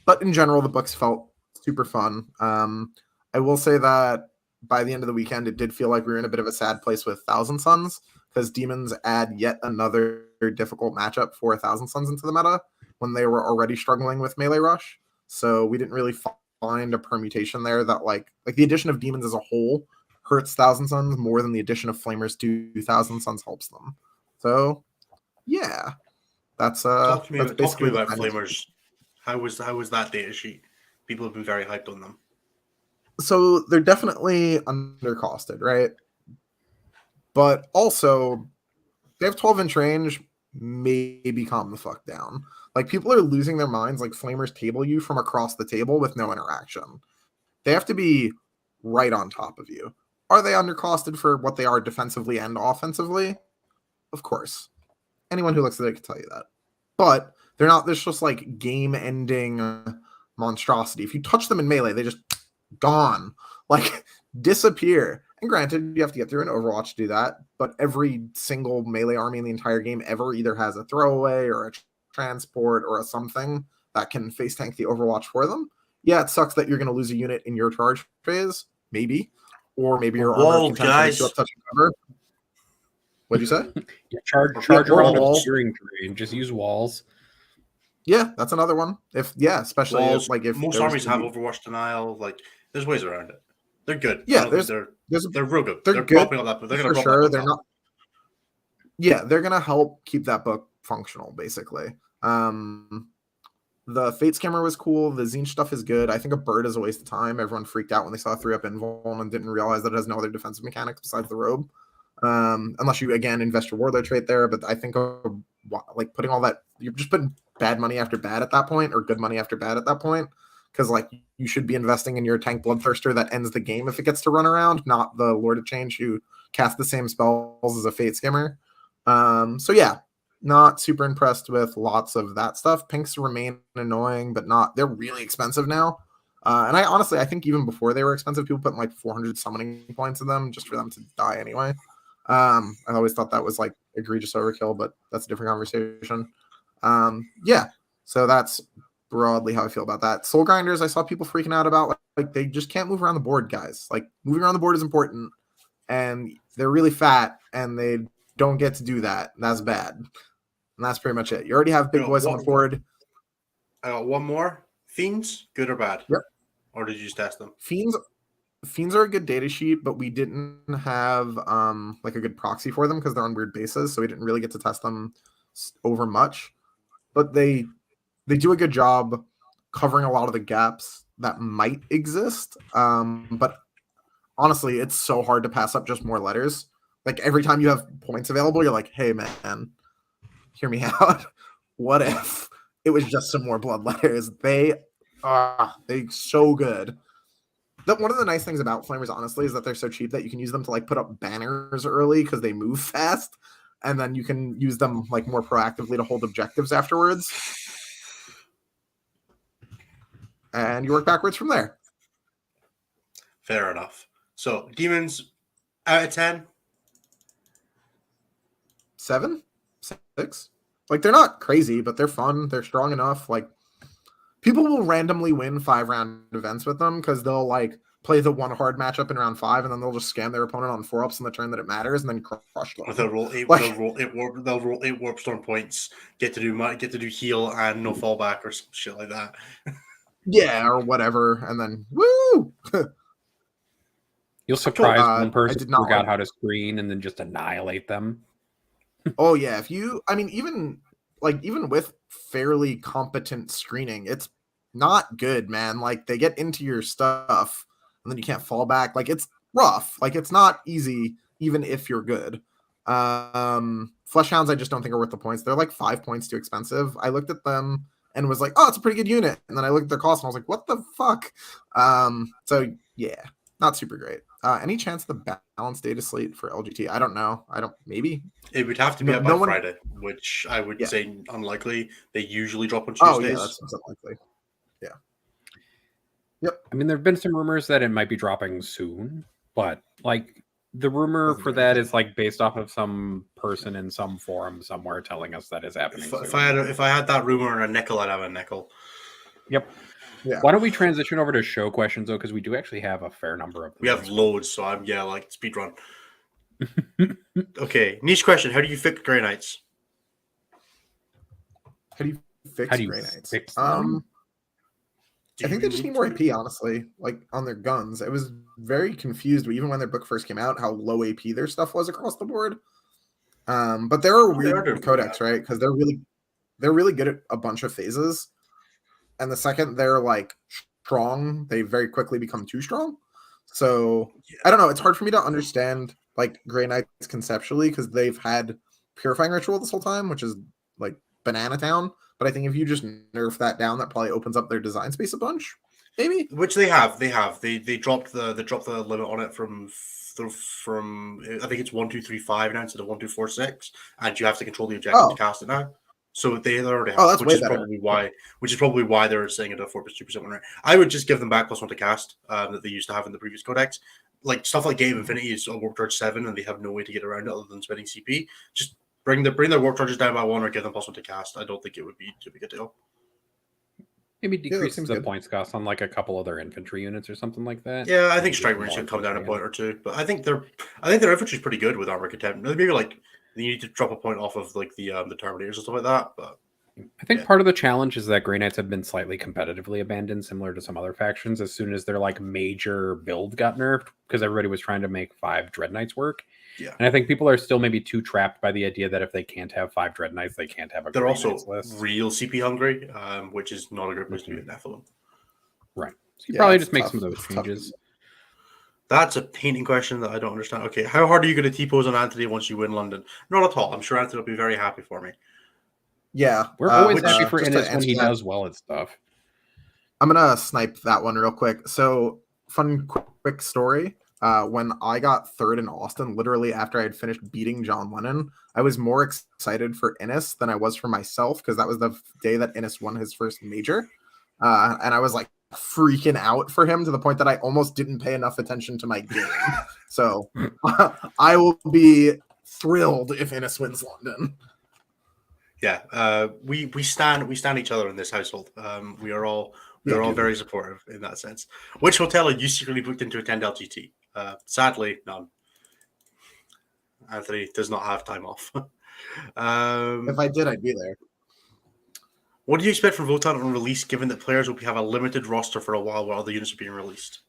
S3: But in general, the books felt super fun. I will say that by the end of the weekend, it did feel like we were in a bit of a sad place with Thousand Suns because Demons add yet another difficult matchup for Thousand Suns into the meta when they were already struggling with melee rush. So we didn't really find a permutation there that like the addition of Demons as a whole hurts Thousand Suns more than the addition of Flamers to Thousand Suns helps them. So yeah, that's
S1: basically
S3: talk to me
S1: about Flamers. How was that data sheet? People have been very hyped on them.
S3: So they're definitely undercosted, right? But also they have 12-inch range. Maybe calm the fuck down. Like people are losing their minds. Like Flamers table you from across the table with no interaction. They have to be right on top of you. Are they undercosted for what they are defensively and offensively? Of course. Anyone who looks at it can tell you that. But they're not this just like game-ending monstrosity. If you touch them in melee, they just gone. Like disappear. And granted, you have to get through an Overwatch to do that, but every single melee army in the entire game ever either has a throwaway or a transport or a something that can face tank the Overwatch for them. Yeah, it sucks that you're going to lose a unit in your charge phase, maybe. Or maybe your armor
S1: guys.
S3: Up touch and cover. What'd you say?
S2: Yeah, charge around obscuring terrain. Just use walls.
S3: Yeah, that's another one. Especially
S1: walls,
S3: if
S1: most armies have Overwatch denial, like there's ways around it. They're good.
S3: Yeah,
S1: they're real good.
S3: They're
S1: good
S3: up that,
S1: they're
S3: for sure. They're not. Yeah, they're gonna help keep that book functional, basically. The Fate Scammer was cool. The Zine stuff is good. I think a bird is a waste of time. Everyone freaked out when they saw 3-up Invuln and didn't realize that it has no other defensive mechanics besides the robe. Unless you, again, invest your warlord trait there. But I think like putting all that, you're just putting bad money after bad at that point or good money after bad at that point. Because like you should be investing in your tank bloodthirster that ends the game if it gets to run around, not the Lord of Change who cast the same spells as a Fate Scammer. So yeah. Not super impressed with lots of that stuff. Pinks remain annoying, but they're really expensive now. And I think even before they were expensive, people put like 400 summoning points in them just for them to die anyway. I always thought that was like egregious overkill, but that's a different conversation. Yeah, so that's broadly how I feel about that. Soul Grinders, I saw people freaking out about like they just can't move around the board, guys. Like moving around the board is important, and they're really fat, and they don't get to do that. And that's bad. And that's pretty much it. You already have big boys on the board.
S1: I got one more. Fiends, good or bad?
S3: Yep.
S1: Or did you just test them?
S3: Fiends are a good data sheet, but we didn't have like a good proxy for them because they're on weird bases, so we didn't really get to test them over much. But they do a good job covering a lot of the gaps that might exist. But honestly, it's so hard to pass up just more letters. Like every time you have points available, you're like, hey man, hear me out. What if it was just some more bloodletters. They so good. One of the nice things about flamers, honestly, is that they're so cheap that you can use them to like put up banners early because they move fast, and then you can use them like more proactively to hold objectives afterwards. And you work backwards from there.
S1: Fair enough. So, Demons out of 10?
S3: 7? 6? Like, they're not crazy, but they're fun. They're strong enough. Like, people will randomly win 5-round events with them because they'll, like, play the one hard matchup in round 5, and then they'll just scam their opponent on 4-ups in the turn that it matters, and then crush them.
S1: They'll roll 8 warp storm points, get to do heal and no fallback or some shit like that.
S3: Yeah, or whatever, and then woo!
S2: You'll surprise one person who forgot how to screen and then just annihilate them.
S3: Oh yeah, even with fairly competent screening, it's not good, man. Like, they get into your stuff and then you can't fall back. Like, it's rough. Like, it's not easy even if you're good. Flesh Hounds I just don't think are worth the points. They're like 5 points too expensive. I looked at them and was like, oh, it's a pretty good unit. And then I looked at their cost and I was like, what the fuck? So yeah, not super great. Any chance the balance data slate for LGT? I don't know. Maybe.
S1: It would have to be by Friday, which I would say unlikely. They usually drop on Tuesdays.
S3: Oh, yeah, that's unlikely. Yeah. Yep.
S2: I mean, there have been some rumors that it might be dropping soon, but like the rumor for that is like based off of some person in some forum somewhere telling us that is happening.
S1: If I had that rumor and a nickel, I'd have a nickel.
S2: Yep.
S3: Yeah.
S2: Why don't we transition over to show questions though? Because we do actually have a fair number of them.
S1: We have loads, so I'm like speed run. Okay, niche question: how do you fix Grey Knights?
S3: How do you fix Grey Knights?
S2: Fix them?
S3: I think they just need more AP, honestly, like on their guns. I was very confused, even when their book first came out, how low AP their stuff was across the board. But they're a weird codex, right? Because they're really good at a bunch of phases. And the second they're like strong, they very quickly become too strong. So I don't know. It's hard for me to understand like Grey Knights conceptually because they've had Purifying Ritual this whole time, which is like Banana Town. But I think if you just nerf that down, that probably opens up their design space a bunch. Maybe. Which
S1: they have. They dropped the limit on it from I think it's 1, 2, 3, 5 now instead of 1, 2, 4, 6, and you have to control the objective to cast it now. So they already have,
S3: that's way better.
S1: Which is probably why they're saying it at 4+2% win rate. I would just give them back +1 to cast that they used to have in the previous codex. Like stuff like Game of Infinity is a Warp Charge 7, and they have no way to get around it other than spending CP. Just bring their Warp Charges down by 1 or give them +1 to cast. I don't think it would be too big a deal.
S2: Maybe decreasing the points cost on like a couple other infantry units or something like that.
S1: Yeah, I think Strike Marines should come down a point or two, but I think their infantry is pretty good with Armor Contempt. Maybe like you need to drop a point off of like the Terminators and stuff like that, but.
S2: I think part of the challenge is that Grey Knights have been slightly competitively abandoned, similar to some other factions, as soon as their like major build got nerfed, because everybody was trying to make 5 Dread Knights work.
S1: Yeah.
S2: And I think people are still maybe too trapped by the idea that if they can't have 5 Dread Knights, they can't have a
S1: They're
S2: Grey
S1: also
S2: Knights list.
S1: Real CP hungry, which is not a good place to be at Nephilim.
S2: Right. So you probably just make some of those changes.
S1: That's a painting question that I don't understand. Okay, how hard are you going to T-pose on Anthony once you win London? Not at all. I'm sure Anthony will be very happy for me.
S3: Yeah,
S2: we're always happy for Innes when he does well at stuff.
S3: I'm gonna snipe that one real quick. So, quick story. When I got 3rd in Austin, literally after I had finished beating John Lennon, I was more excited for Innes than I was for myself because that was the day that Innes won his first major, and I was like freaking out for him to the point that I almost didn't pay enough attention to my game. So, I will be thrilled if Innes wins London.
S1: Yeah, we stand each other in this household. We are all very supportive in that sense. Which hotel are you secretly booked into attend LGT? Sadly, none. Anthony does not have time off.
S3: If I did, I'd be there.
S1: What do you expect from Votann on release, given that players will have a limited roster for a while while other units are being released?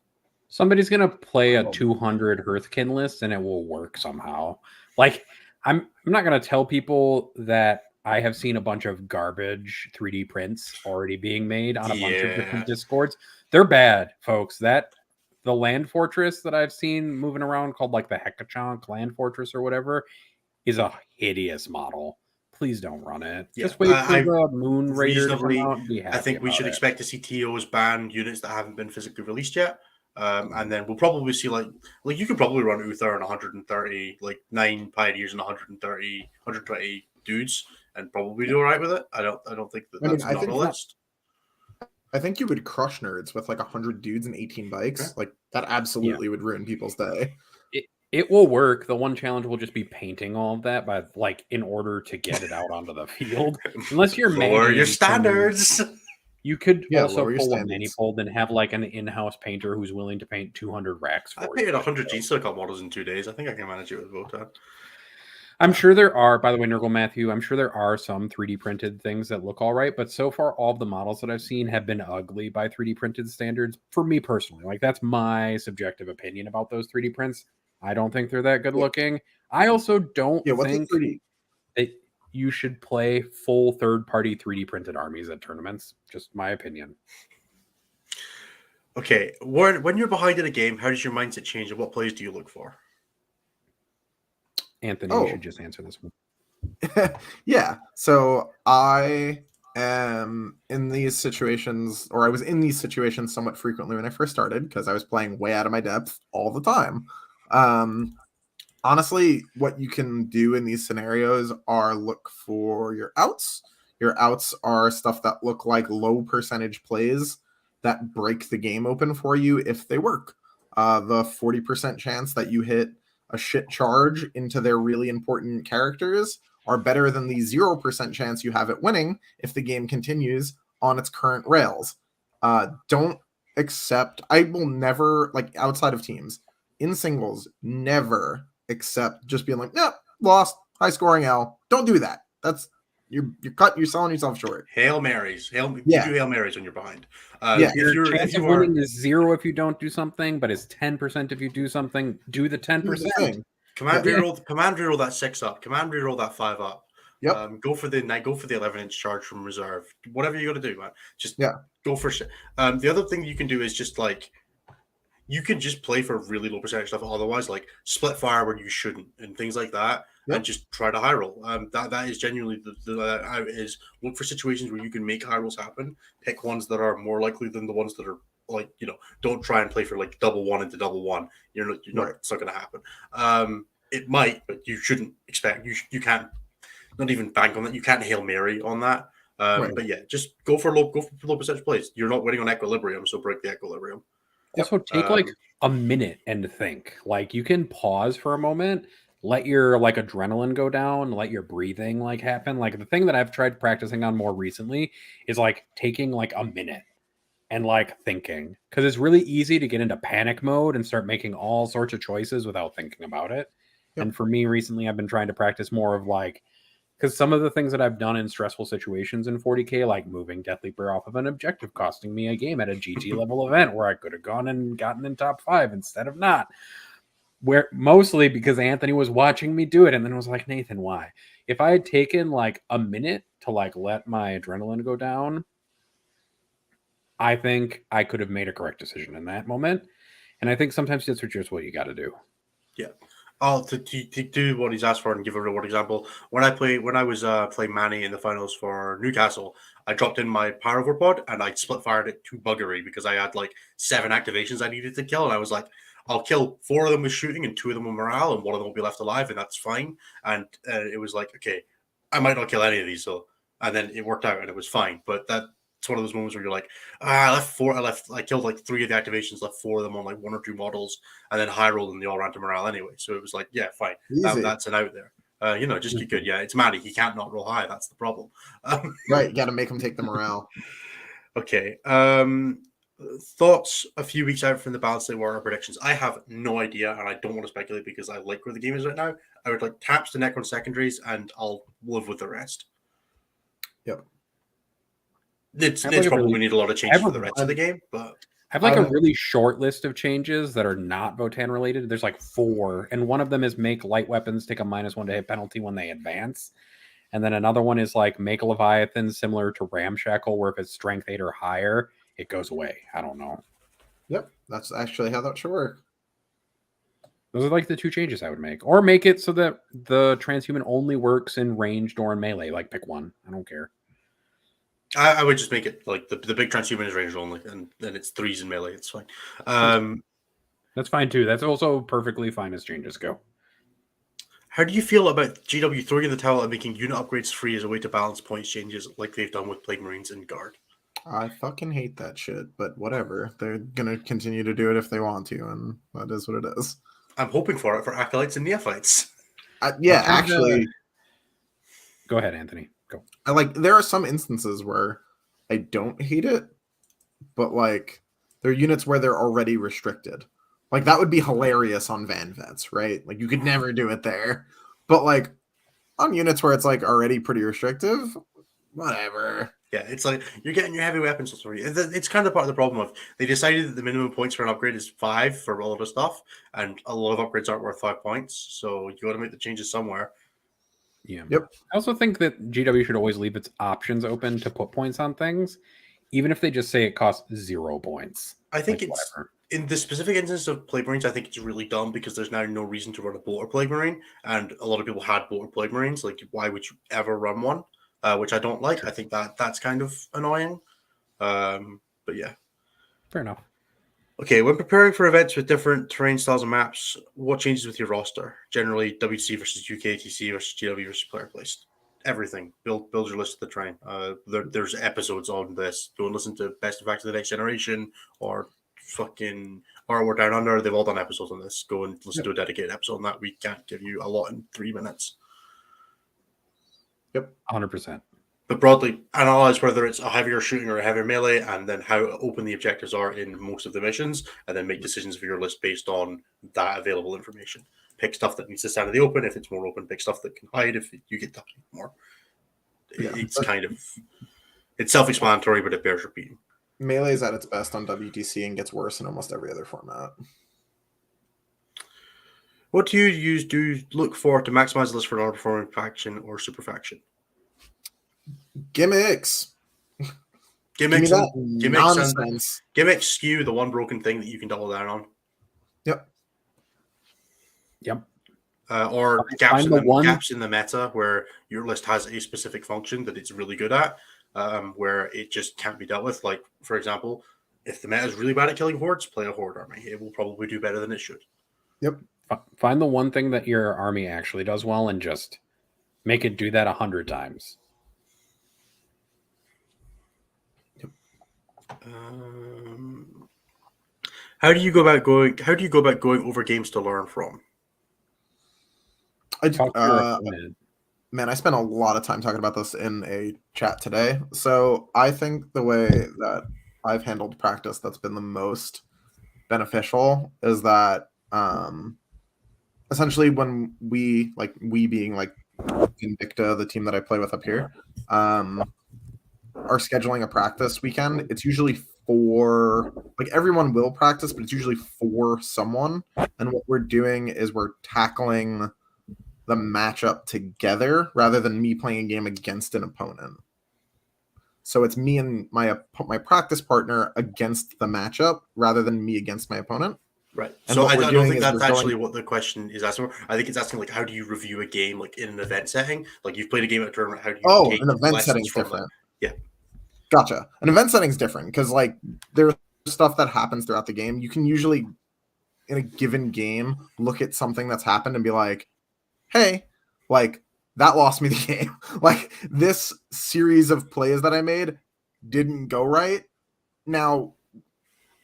S2: Somebody's gonna play a 200 Hearthkin list and it will work somehow. Like I'm not gonna tell people that I have seen a bunch of garbage 3D prints already being made on a bunch of different Discords. They're bad, folks. The land fortress that I've seen moving around called like the Hekachonk land fortress or whatever is a hideous model. please don't run it.
S1: Yeah,
S2: Just wait for
S1: I
S2: the Moon Raider to come
S1: reasonably,
S2: out and be happy
S1: I think we
S2: about
S1: should
S2: it.
S1: expect to see TOs ban units that haven't been physically released yet. And then we'll probably see like you could probably run Uther and 130, like 9 Pioneers and 120 dudes, and probably do all right with it. I don't think that's not on the list.
S3: I think you would crush nerds with like 100 dudes and 18 bikes. Like that absolutely would ruin people's day.
S2: It will work. The one challenge will just be painting all of that by in order to get it out onto the field. Unless you're
S1: lower your standards.
S2: You could also
S3: lower your
S2: pull a
S3: standards.
S2: manifold and have like an in-house painter who's willing to paint 200 racks for
S1: I
S2: you.
S1: painted 100 G-Circle models in 2 days. I think I can manage it with Votan.
S2: I'm sure there are, by the way, Nurgle Matthew, I'm sure there are some 3D printed things that look all right, but so far all of the models that I've seen have been ugly by 3D printed standards for me personally. Like that's my subjective opinion about those 3D prints. I don't think they're that good looking. I also don't think that you should play full third-party 3D printed armies at tournaments. Just my opinion.
S1: Okay, when you're behind in a game, how does your mindset change, and what plays do you look for?
S2: Anthony, you should just answer this one.
S3: Yeah, so I am in these situations, or I was in these situations somewhat frequently when I first started because I was playing way out of my depth all the time. Honestly, what you can do in these scenarios are look for your outs. Your outs are stuff that look like low percentage plays that break the game open for you if they work. The 40% chance that you hit a shit charge into their really important characters are better than the 0% chance you have it winning if the game continues on its current rails. Don't accept, I will never, like outside of teams, in singles, never accept just being like, nope, lost, high scoring L. Don't do that. That's you're selling yourself short.
S1: Hail Marys. You do Hail Marys when you're behind.
S2: Your chance of winning is 0 if you don't do something, but it's 10% if you do something. Do the 10%.
S1: Command reroll that 6 up. Command reroll that 5 up.
S3: Yep.
S1: Go for the 11-inch charge from reserve. Whatever you got to do, man. Just go for shit. The other thing you can do is just like you can just play for really low percentage stuff. Otherwise, like split fire when you shouldn't and things like that, and just try to high roll. That is genuinely is look for situations where you can make high rolls happen. Pick ones that are more likely than the ones that are like don't try and play for like double one into double one. It's not going to happen. It might, but you shouldn't expect. You can't not even bank on that. You can't Hail Mary on that. But yeah, just go for low percentage plays. You're not winning on equilibrium, so break the equilibrium.
S2: Also, take like a minute and think. Like you can pause for a moment, let your like adrenaline go down, let your breathing like happen. Like the thing that I've tried practicing on more recently is like taking like a minute and like thinking, because it's really easy to get into panic mode and start making all sorts of choices without thinking about it. And for me recently, I've been trying to practice more of like, because some of the things that I've done in stressful situations in 40K, like moving Death Leaper off of an objective, costing me a game at a GT level event where I could have gone and gotten in top 5 instead of not. Where mostly because Anthony was watching me do it and then was like, Nathan, why? If I had taken like a minute to like let my adrenaline go down, I think I could have made a correct decision in that moment. And I think sometimes that's just what you got to do.
S1: Yeah. To do what he's asked for and give a real world example, when I was playing Manny in the finals for Newcastle, I dropped in my Power Overpod and I split fired it to buggery because I had like 7 activations I needed to kill, and I was like, I'll kill 4 of them with shooting and 2 of them with morale, and 1 of them will be left alive, and that's fine. And it was like, okay, I might not kill any of these, so and then it worked out and it was fine. But it's one of those moments where you're like, I killed like 3 of the activations, left 4 of them on like 1 or 2 models, and then high rolled and they all ran to morale anyway. So it was like, yeah, fine. That's an out there. Just be good. Yeah, it's Manny. He can't not roll high. That's the problem.
S3: Right. You got to make him take the morale.
S1: Okay. Thoughts a few weeks out from the balance day war predictions. I have no idea, and I don't want to speculate because I like where the game is right now. I would like taps to Necron secondaries, and I'll live with the rest.
S3: Yep.
S1: It's probably we need a lot of changes for the rest of the game, but
S2: I have like a really short list of changes that are not Votan related. There's like 4, and one of them is make light weapons take a -1 to hit penalty when they advance. And then another one is like make a Leviathan similar to Ramshackle, where if it's strength 8 or higher, it goes away. I don't know.
S3: Yep, that's actually how that should work.
S2: Those are like the two changes I would make. Or make it so that the transhuman only works in ranged or in melee. Like, pick one. I don't care.
S1: I would just make it like the big transhuman is ranged only, and then it's 3s in melee. It's fine.
S2: That's fine too. That's also perfectly fine as changes go.
S1: How do you feel about GW throwing in the towel and making unit upgrades free as a way to balance points changes like they've done with Plague Marines and Guard?
S3: I fucking hate that shit, but whatever. They're gonna continue to do it if they want to, and that is what it is.
S1: I'm hoping for it for Acolytes and Neophytes.
S3: Yeah, actually,
S2: go ahead, Anthony. Go.
S3: There are some instances where I don't hate it, but like there are units where they're already restricted. Like that would be hilarious on Van Vets, right? Like you could never do it there. But like on units where it's like already pretty restrictive, whatever.
S1: Yeah, it's like you're getting your heavy weapons for free. It's kind of part of the problem of they decided that the minimum points for an upgrade is 5 for all of the stuff, and a lot of upgrades aren't worth 5 points. So you got to make the changes somewhere.
S2: Yeah.
S3: Yep.
S2: I also think that GW should always leave its options open to put points on things, even if they just say it costs 0 points.
S1: I think
S2: like,
S1: it's
S2: whatever.
S1: In the specific instance of Plague Marines, I think it's really dumb because there's now no reason to run a Bolter Plague Marine, and a lot of people had Bolter Plague Marines. Like, why would you ever run one? Which I don't like. I think that's kind of annoying. But yeah.
S2: Fair enough.
S1: Okay, when preparing for events with different terrain styles and maps, what changes with your roster? Generally, WC versus UKTC versus GW versus player placed. Everything. Build your list of the terrain. There's episodes on this. Go and listen to Best of Back to the Next Generation or we're Down Under. They've all done episodes on this. Go and listen to a dedicated episode on that. We can't give you a lot in 3 minutes.
S3: Yep.
S2: 100%.
S1: But broadly, analyze whether it's a heavier shooting or a heavier melee, and then how open the objectives are in most of the missions, and then make decisions for your list based on that available information. Pick stuff that needs to stand in the open. If it's more open, pick stuff that can hide if you get that more. It's self-explanatory, but it bears repeating.
S3: Melee is at its best on WTC and gets worse in almost every other format.
S1: What do you look for to maximize the list for an underperforming faction or super faction?
S3: Gimmicks.
S1: Gimmicks
S3: nonsense.
S1: Gimmicks skew the one broken thing that you can double down on.
S2: Yep.
S1: Or gaps in the meta where your list has a specific function that it's really good at, where it just can't be dealt with. Like, for example, if the meta is really bad at killing hordes, play a horde army. It will probably do better than it should.
S3: Yep.
S2: Find the one thing that your army actually does well and just make it do that 100 times.
S3: Yep.
S1: How do you go about going over games to learn from?
S3: Man, I spent a lot of time talking about this in a chat today. So I think the way that I've handled practice that's been the most beneficial is that essentially when we being like Invicta, the team that I play with up here, are scheduling a practice weekend, it's usually for like everyone will practice, but it's usually for someone. And what we're doing is we're tackling the matchup together rather than me playing a game against an opponent. So it's me and my practice partner against the matchup rather than me against my opponent.
S1: Right. And so I don't think that's actually what the question is asking for. I think it's asking like, how do you review a game like in an event setting? Like you've played a game at a tournament. How do you take
S3: an event setting different?
S1: That? Yeah.
S3: Gotcha. An event setting is different because like there's stuff that happens throughout the game. You can usually in a given game look at something that's happened and be like, hey, like that lost me the game. Like this series of plays that I made didn't go right. Now,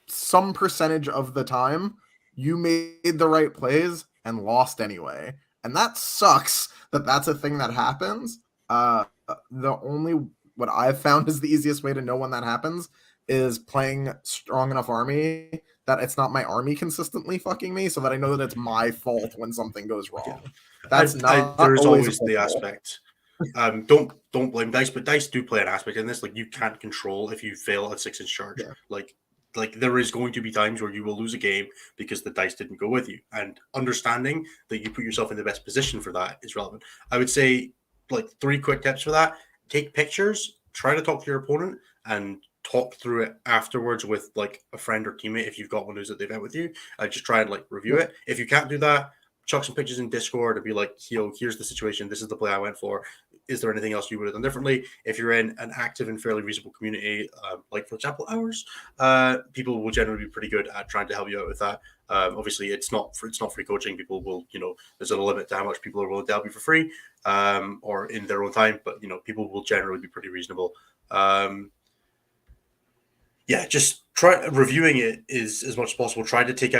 S3: some percentage of the time you made the right plays and lost anyway. And that sucks that that's a thing that happens. What I've found is the easiest way to know when that happens is playing strong enough army that it's not my army consistently fucking me, so that I know that it's my fault when something goes wrong. Yeah. That's
S1: there's always the aspect. Don't blame dice, but dice do play an aspect in this. Like you can't control if you fail a 6-inch charge. Yeah. Like there is going to be times where you will lose a game because the dice didn't go with you, and understanding that you put yourself in the best position for that is relevant. I would say like 3 quick tips for that: take pictures, try to talk to your opponent, and talk through it afterwards with like a friend or teammate if you've got one who's at the event with you. Just try and like review it. If you can't do that, chuck some pictures in Discord and be like, here's the situation. This is the play I went for. Is there anything else you would have done differently? If you're in an active and fairly reasonable community, like for example ours, people will generally be pretty good at trying to help you out with that. Obviously, it's not free coaching. People will, there's a limit to how much people are willing to help you for free, or in their own time. But people will generally be pretty reasonable. Just try reviewing it is as much as possible. Try to take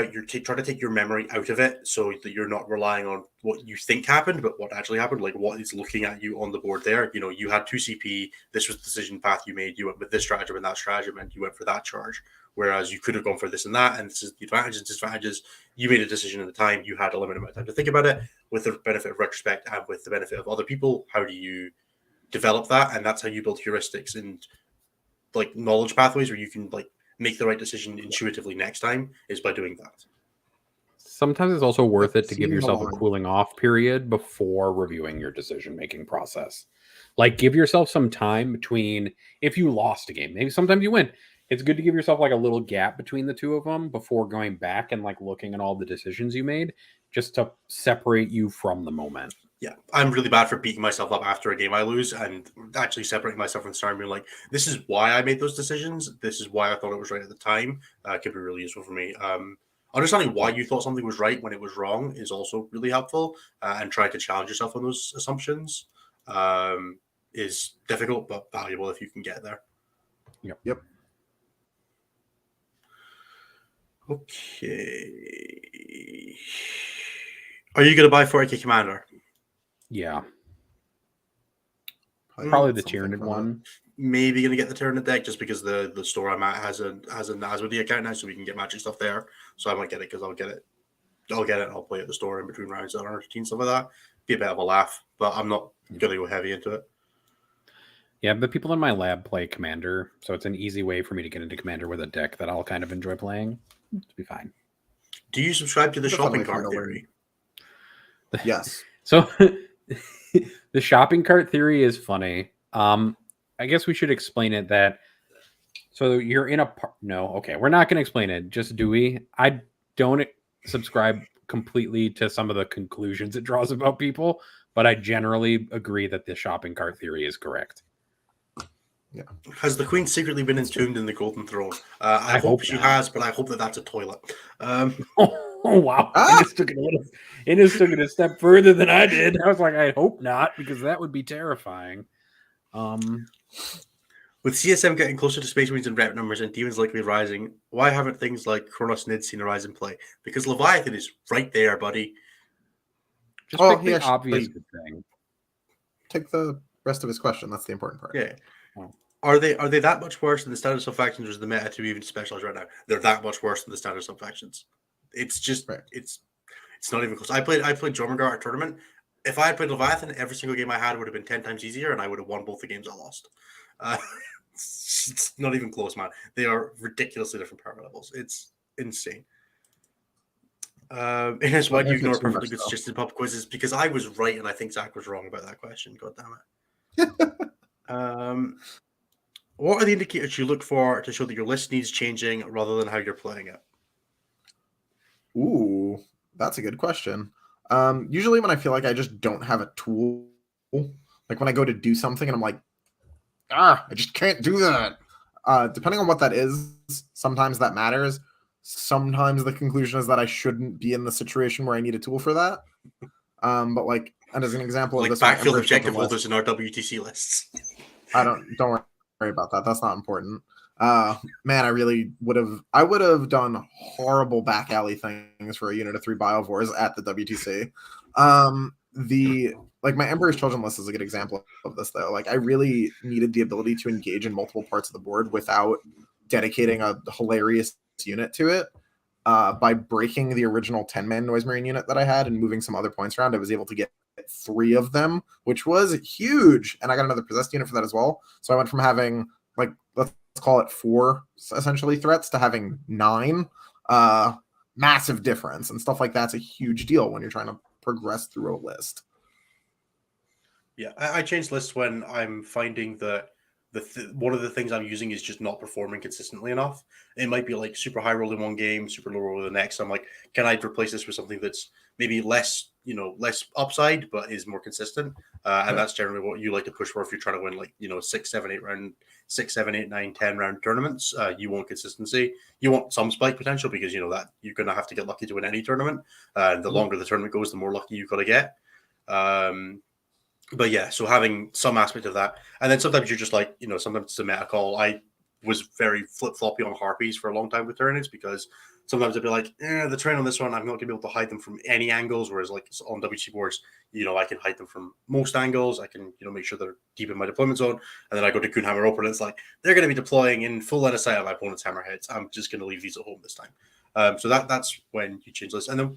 S1: your memory out of it, so that you're not relying on what you think happened, but what actually happened. Like what is looking at you on the board there. You had 2 CP. This was the decision path you made. You went with this strategy, and that strategy meant you went for that charge. Whereas you could have gone for this and that, and this is the advantages and disadvantages. You made a decision at the time. You had a limited amount of time to think about it. With the benefit of retrospect and with the benefit of other people, how do you develop that? And that's how you build heuristics and like knowledge pathways where you can like make the right decision intuitively next time, is by doing that.
S2: Sometimes it's also worth it to give yourself a cooling off period before reviewing your decision making process. Like give yourself some time between, if you lost a game, maybe sometimes you win. It's good to give yourself like a little gap between the two of them before going back and like looking at all the decisions you made, just to separate you from the moment.
S1: Yeah, I'm really bad for beating myself up after a game I lose and actually separating myself from the start and being like, this is why I made those decisions. This is why I thought it was right at the time. Could be really useful for me. Understanding why you thought something was right when it was wrong is also really helpful. And trying to challenge yourself on those assumptions is difficult, but valuable if you can get there.
S3: Yep.
S1: Okay. Are you going to buy 40k Commander?
S2: Yeah. Probably the Tyranid one.
S1: Maybe going to get the Tyranid deck just because the store I'm at has a Nazwadi account now, so we can get magic stuff there. So I might get it because I'll get it. I'll play at the store in between rounds on routine, stuff like that. Be a bit of a laugh, but I'm not going to go heavy into it.
S2: Yeah, but people in my lab play Commander, so it's an easy way for me to get into Commander with a deck that I'll kind of enjoy playing. It'll be fine.
S1: Do you subscribe to the shopping cart theory?
S3: Yes.
S2: So the shopping cart theory is funny. I guess we should explain it that. So you're in a no, okay, we're not going to explain it. Just Dewey. I don't subscribe completely to some of the conclusions it draws about people, but I generally agree that the shopping cart theory is correct.
S3: Yeah.
S1: Has the Queen secretly been entombed in the Golden Throne? I hope she has, but I hope that's a toilet.
S2: Oh wow! It just took it a step further than I did. I was like, I hope not, because that would be terrifying.
S1: With CSM getting closer to Space Marines and rep numbers and Demons likely rising, why haven't things like Kronos Nid seen a rise in play? Because Leviathan is right there, buddy.
S2: Just pick the obvious good thing.
S3: Take the rest of his question. That's the important part.
S1: Yeah. Oh. Are they that much worse than the standard sub-factions, or is the meta to even specialized right now? They're that much worse than the standard sub-factions. It's just it's not even close. I played Jormungandr at tournament. If I had played Leviathan, every single game I had would have been 10 times easier, and I would have won both the games I lost. It's not even close, man. They are ridiculously different power levels. It's insane. Ines, why do you ignore perfectly good suggested pop quizzes? Because I was right, and I think Zach was wrong about that question. God damn it. What are the indicators you look for to show that your list needs changing rather than how you're playing it?
S3: Ooh, that's a good question. Usually when I feel like I just don't have a tool, like when I go to do something and I'm like, I just can't do that. Depending on what that is, sometimes that matters. Sometimes the conclusion is that I shouldn't be in the situation where I need a tool for that. But like, and as an example
S1: like
S3: of this,
S1: backfield objective holders in our WTC lists.
S3: Don't worry about that. That's not important. Man, I would have done horrible back alley things for a unit of 3 Biovores at the WTC. My Emperor's Children list is a good example of this, though. Like, I really needed the ability to engage in multiple parts of the board without dedicating a hilarious unit to it. By breaking the original 10-man Noise Marine unit that I had and moving some other points around, I was able to get 3 of them, which was huge. And I got another possessed unit for that as well. So I went from having, like, let's call it 4 essentially threats to having 9. Massive difference, and stuff like that's a huge deal when you're trying to progress through a list.
S1: Yeah, I change lists when I'm finding that one of the things I'm using is just not performing consistently enough. It might be like super high roll in one game, super low roll in the next. I'm like, can I replace this with something that's maybe less, less upside, but is more consistent? And that's generally what you like to push for if you're trying to win, like, 6, 7, 8 round, 6, 7, 8, 9, 10 round tournaments. You want consistency. You want some spike potential because that you're going to have to get lucky to win any tournament. The longer the tournament goes, the more lucky you've got to get. But yeah, so having some aspect of that. And then sometimes you're just like, sometimes it's a meta call. I was very flip-floppy on harpies for a long time with tournaments because sometimes I'd be like, the terrain on this one, I'm not going to be able to hide them from any angles. Whereas like on WC boards, I can hide them from most angles. I can, make sure they're deep in my deployment zone. And then I go to Goonhammer Open and it's like, they're going to be deploying in full line of sight of my opponent's hammerheads. I'm just going to leave these at home this time. So that's when you change this. And then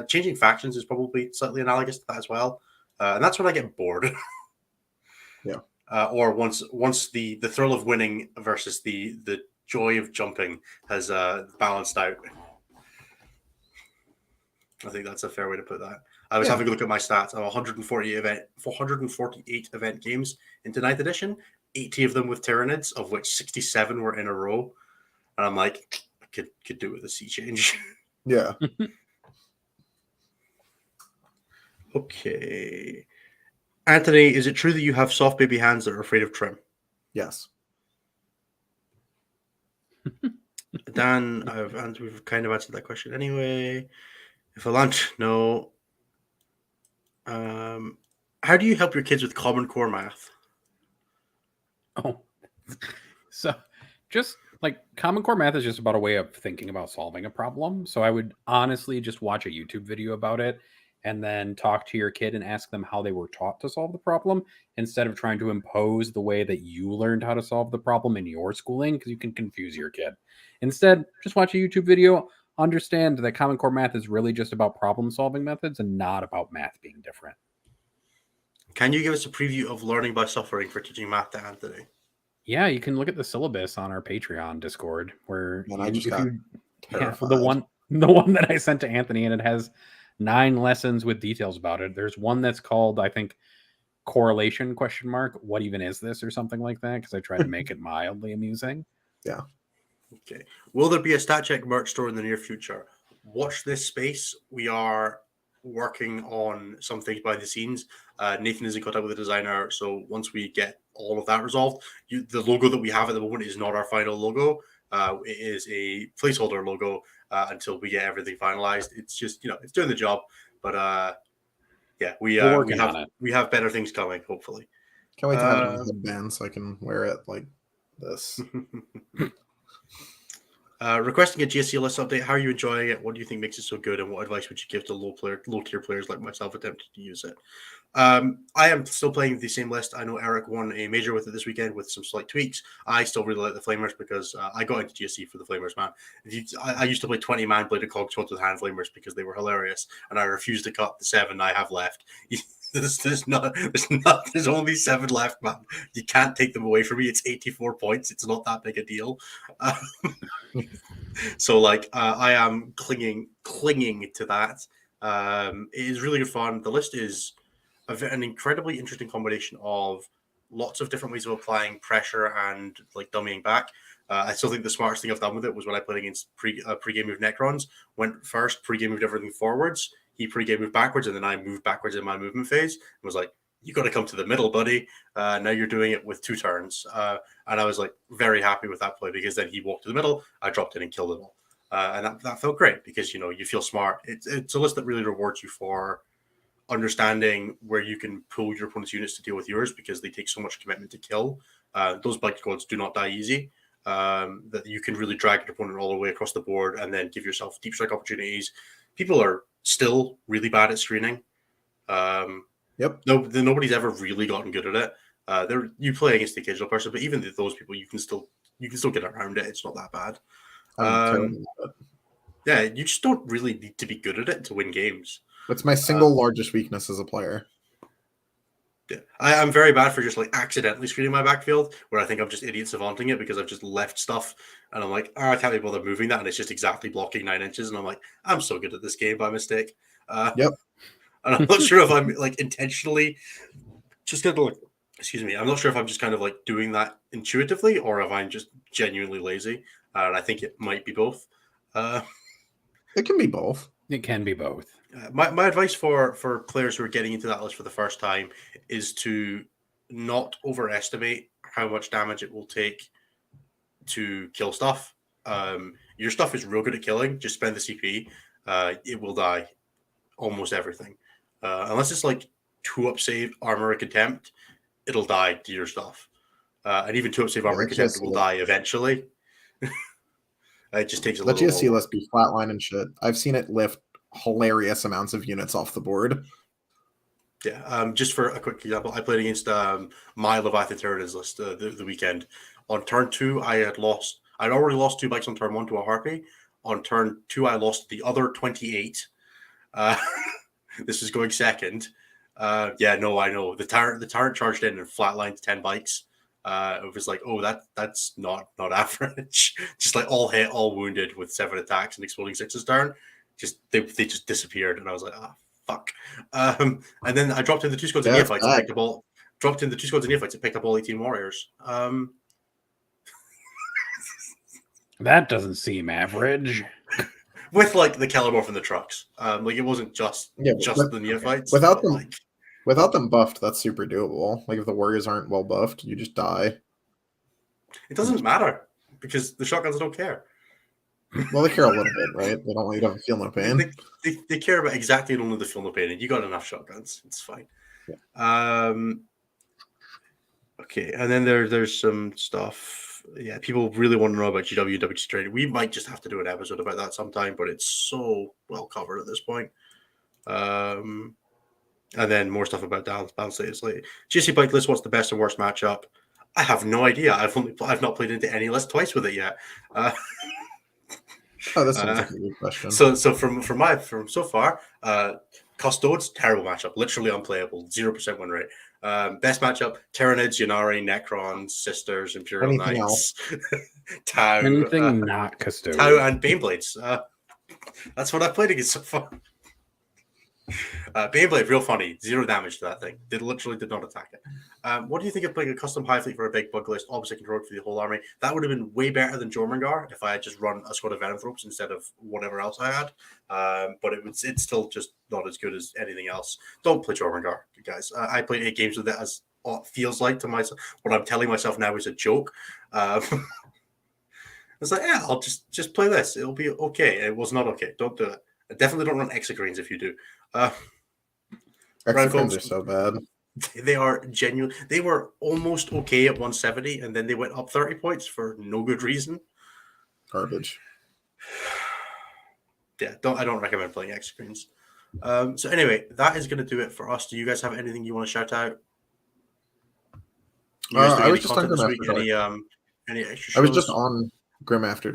S1: changing factions is probably slightly analogous to that as well. And that's when I get bored.
S3: Yeah.
S1: Or once the thrill of winning versus the joy of jumping has balanced out. I think that's a fair way to put that. I was having a look at my stats. I'm 448 event games into 9th edition, 80 of them with Tyranids, of which 67 were in a row. And I'm like, I could do with a sea change.
S3: Yeah.
S1: Okay. Anthony, is it true that you have soft baby hands that are afraid of trim?
S3: Yes.
S1: Dan, we've kind of answered that question anyway. If I lunch, no. How do you help your kids with Common Core math?
S2: Oh, so just like Common Core math is just about a way of thinking about solving a problem. So I would honestly just watch a YouTube video about it and then talk to your kid and ask them how they were taught to solve the problem instead of trying to impose the way that you learned how to solve the problem in your schooling, because you can confuse your kid. Instead, just watch a YouTube video, understand that Common Core math is really just about problem solving methods and not about math being different.
S1: Can you give us a preview of learning by suffering for teaching math to Anthony?
S2: Yeah, you can look at the syllabus on our Patreon Discord where
S3: terrified.
S2: the one that I sent to Anthony, and it has 9 lessons with details about it. There's one that's called, I think, correlation ? What even is this, or something like that? Because I tried to make it mildly amusing.
S3: Yeah.
S1: Okay. Will there be a Stat Check merch store in the near future? Watch this space. We are working on some things behind the scenes. Nathan is in contact with the designer, so once we get all of that resolved, the logo that we have at the moment is not our final logo. It is a placeholder logo until we get everything finalized. It's just, it's doing the job. But yeah, we have better things coming, hopefully.
S3: Can't wait to have it in a headband so I can wear it like this.
S1: Requesting a GSC list update. How are you enjoying it? What do you think makes it so good? And what advice would you give to low tier players like myself attempting to use it? I am still playing the same list. I know Eric won a major with it this weekend with some slight tweaks. I still really like the Flamers because I got into GSC for the Flamers, man. I used to play 20-man bladed cogsworth with hand Flamers because they were hilarious, and I refused to cut the 7 I have left. There's only 7 left, man. You can't take them away from me. It's 84 points. It's not that big a deal. So I am clinging to that. It is really good fun. The list is an incredibly interesting combination of lots of different ways of applying pressure and like dummying back. I still think the smartest thing I've done with it was when I played against pre-game move Necrons. Went first, pre-game moved everything forwards. He pre-game moved backwards, and then I moved backwards in my movement phase. And was like, you got to come to the middle, buddy. Now you're doing it with 2 turns. And I was like very happy with that play because then he walked to the middle. I dropped in and killed it all. And that felt great because, you feel smart. It's a list that really rewards you for understanding where you can pull your opponent's units to deal with yours because they take so much commitment to kill. Those bike gods do not die easy. That you can really drag your opponent all the way across the board and then give yourself deep strike opportunities. People are still really bad at screening.
S3: Yep.
S1: Nobody's ever really gotten good at it. You play against the occasional person, but even those people, you can still get around it. It's not that bad. Yeah, you just don't really need to be good at it to win games.
S3: It's my single largest weakness as a player.
S1: Yeah, I'm very bad for just like accidentally screening my backfield, where I think I'm just idiot savanting it because I've just left stuff, and I'm like, I can't be bothered moving that, and it's just exactly blocking 9 inches, and I'm like, I'm so good at this game by mistake.
S3: Yep.
S1: And I'm not sure if I'm like intentionally just gonna like Excuse me. I'm not sure if I'm just kind of like doing that intuitively or if I'm just genuinely lazy. And I think it might be both.
S3: It can be both.
S2: It can be both.
S1: My advice for players who are getting into that list for the first time is to not overestimate how much damage it will take to kill stuff. Your stuff is real good at killing. Just spend the CP. It will die almost everything. Unless it's like 2-up save, armor, or contempt, it'll die to your stuff. And even 2-up save, armor, and contempt will die eventually. It just takes a
S3: Let
S1: little
S3: GSC list be flatline and shit. I've seen it lift hilarious amounts of units off the board.
S1: Yeah, just for a quick example, I played against my Leviathan Tyranids list the weekend. On turn 2, I'd already lost 2 bikes on turn 1 to a Harpy. On turn 2, I lost the other 28. This is going second. I know. The tyrant charged in and flatlined 10 bikes. It was like, oh, that's not average. Just like all hit, all wounded with 7 attacks and exploding 6's turn. They just disappeared, and I was like, fuck. And then I dropped in the 2 squads of neophytes and picked up all. Dropped in the 2 squads of neophytes and picked up all 18 warriors.
S2: That doesn't seem average.
S1: With like the Kellamorph and the trucks. Like it wasn't just the neophytes.
S3: Without them buffed, that's super doable. Like if the warriors aren't well buffed, you just die.
S1: It doesn't matter because the shotguns don't care.
S3: Well, they care a little bit, right? They don't want you to feel no pain.
S1: They care about exactly only the feel no pain, and you got enough shotguns. It's fine. Yeah. Okay, and then there's some stuff. Yeah, people really want to know about GW and WT trading. We might just have to do an episode about that sometime, but it's so well covered at this point. And then more stuff about balance status. Like GC bike list. What's the best and worst matchup? I have no idea. I've not played into any list twice with it yet.
S3: Oh, that's a good question.
S1: So from so far, Custodes, terrible matchup, literally unplayable, 0% win rate. Best matchup: Tyranids, Yannari, Necrons, Sisters, Imperial Knights, Tau.
S2: Anything not Custodes.
S1: Tau and Baneblades. That's what I've played against so far. Baneblade, real funny. 0 damage to that thing. They literally did not attack it. What do you think of playing a custom high fleet for a big bug list, opposite control for the whole army? That would have been way better than Jormungandr if I had just run a squad of Venomthropes instead of whatever else I had. But it's still just not as good as anything else. Don't play Jormungandr, guys. I played 8 games with it as it feels like to myself. What I'm telling myself now is a joke. It's like, yeah, I'll just play this. It'll be okay. It was not okay. Don't do it. Definitely don't run Exocrines if you do.
S3: Exocrines are so bad.
S1: They are genuine. They were almost okay at 170, and then they went up 30 points for no good reason.
S3: Garbage.
S1: Yeah, I don't recommend playing Exocrines. So anyway, that is going to do it for us. Do you guys have anything you want to shout out?
S3: I was just on Grim After Dark.
S1: Any extra shows?
S3: I was just on Grim After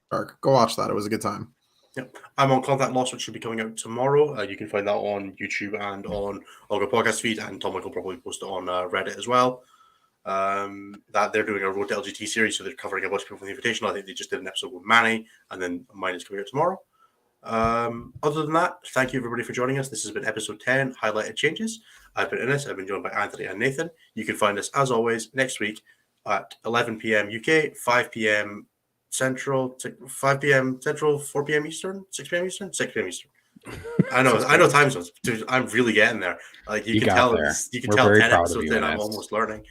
S3: Dark. Go watch that. It was a good time.
S1: Yep. I'm on Contact Loss, which should be coming out tomorrow. You can find that on YouTube and on Olga podcast feed, and Tom will probably post it on Reddit as well. That they're doing a Road to LGT series, so they're covering a bunch of people from the Invitational. I think they just did an episode with Manny, and then mine is coming out tomorrow. Other than that, thank you everybody for joining us. This has been episode 10, Highlighted Changes. I've been Innes. I've been joined by Anthony and Nathan. You can find us, as always, next week at 11 p.m. UK, 5 p.m. Central, 5 p.m. Central, 4 p.m. Eastern, 6 p.m. Eastern, 6 p.m. Eastern. I know time zones. Dude, I'm really getting there. Like you can tell,
S2: there.
S1: You can
S2: We're
S1: tell
S2: very
S1: 10
S2: proud of
S1: episodes
S2: you,
S1: in. I'm
S2: Innes.
S1: almost learning.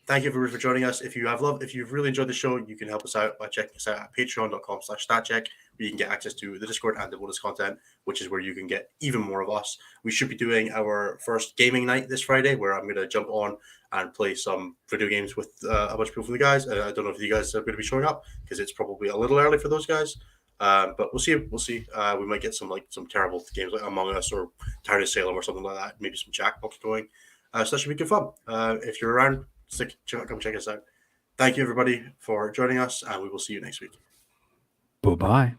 S1: Thank you everybody for joining us. If you've really enjoyed the show, you can help us out by checking us out at patreon.com/statcheck, where you can get access to the Discord and the bonus content, which is where you can get even more of us. We should be doing our first gaming night this Friday, where I'm going to jump on and play some video games with a bunch of people from the guys. I don't know if you guys are going to be showing up because it's probably a little early for those guys. But we'll see. We might get some terrible games like Among Us or Town of Salem or something like that. Maybe some Jackbox going. So that should be good fun. If you're around, come check us out. Thank you everybody for joining us, and we will see you next week.
S2: Bye-bye.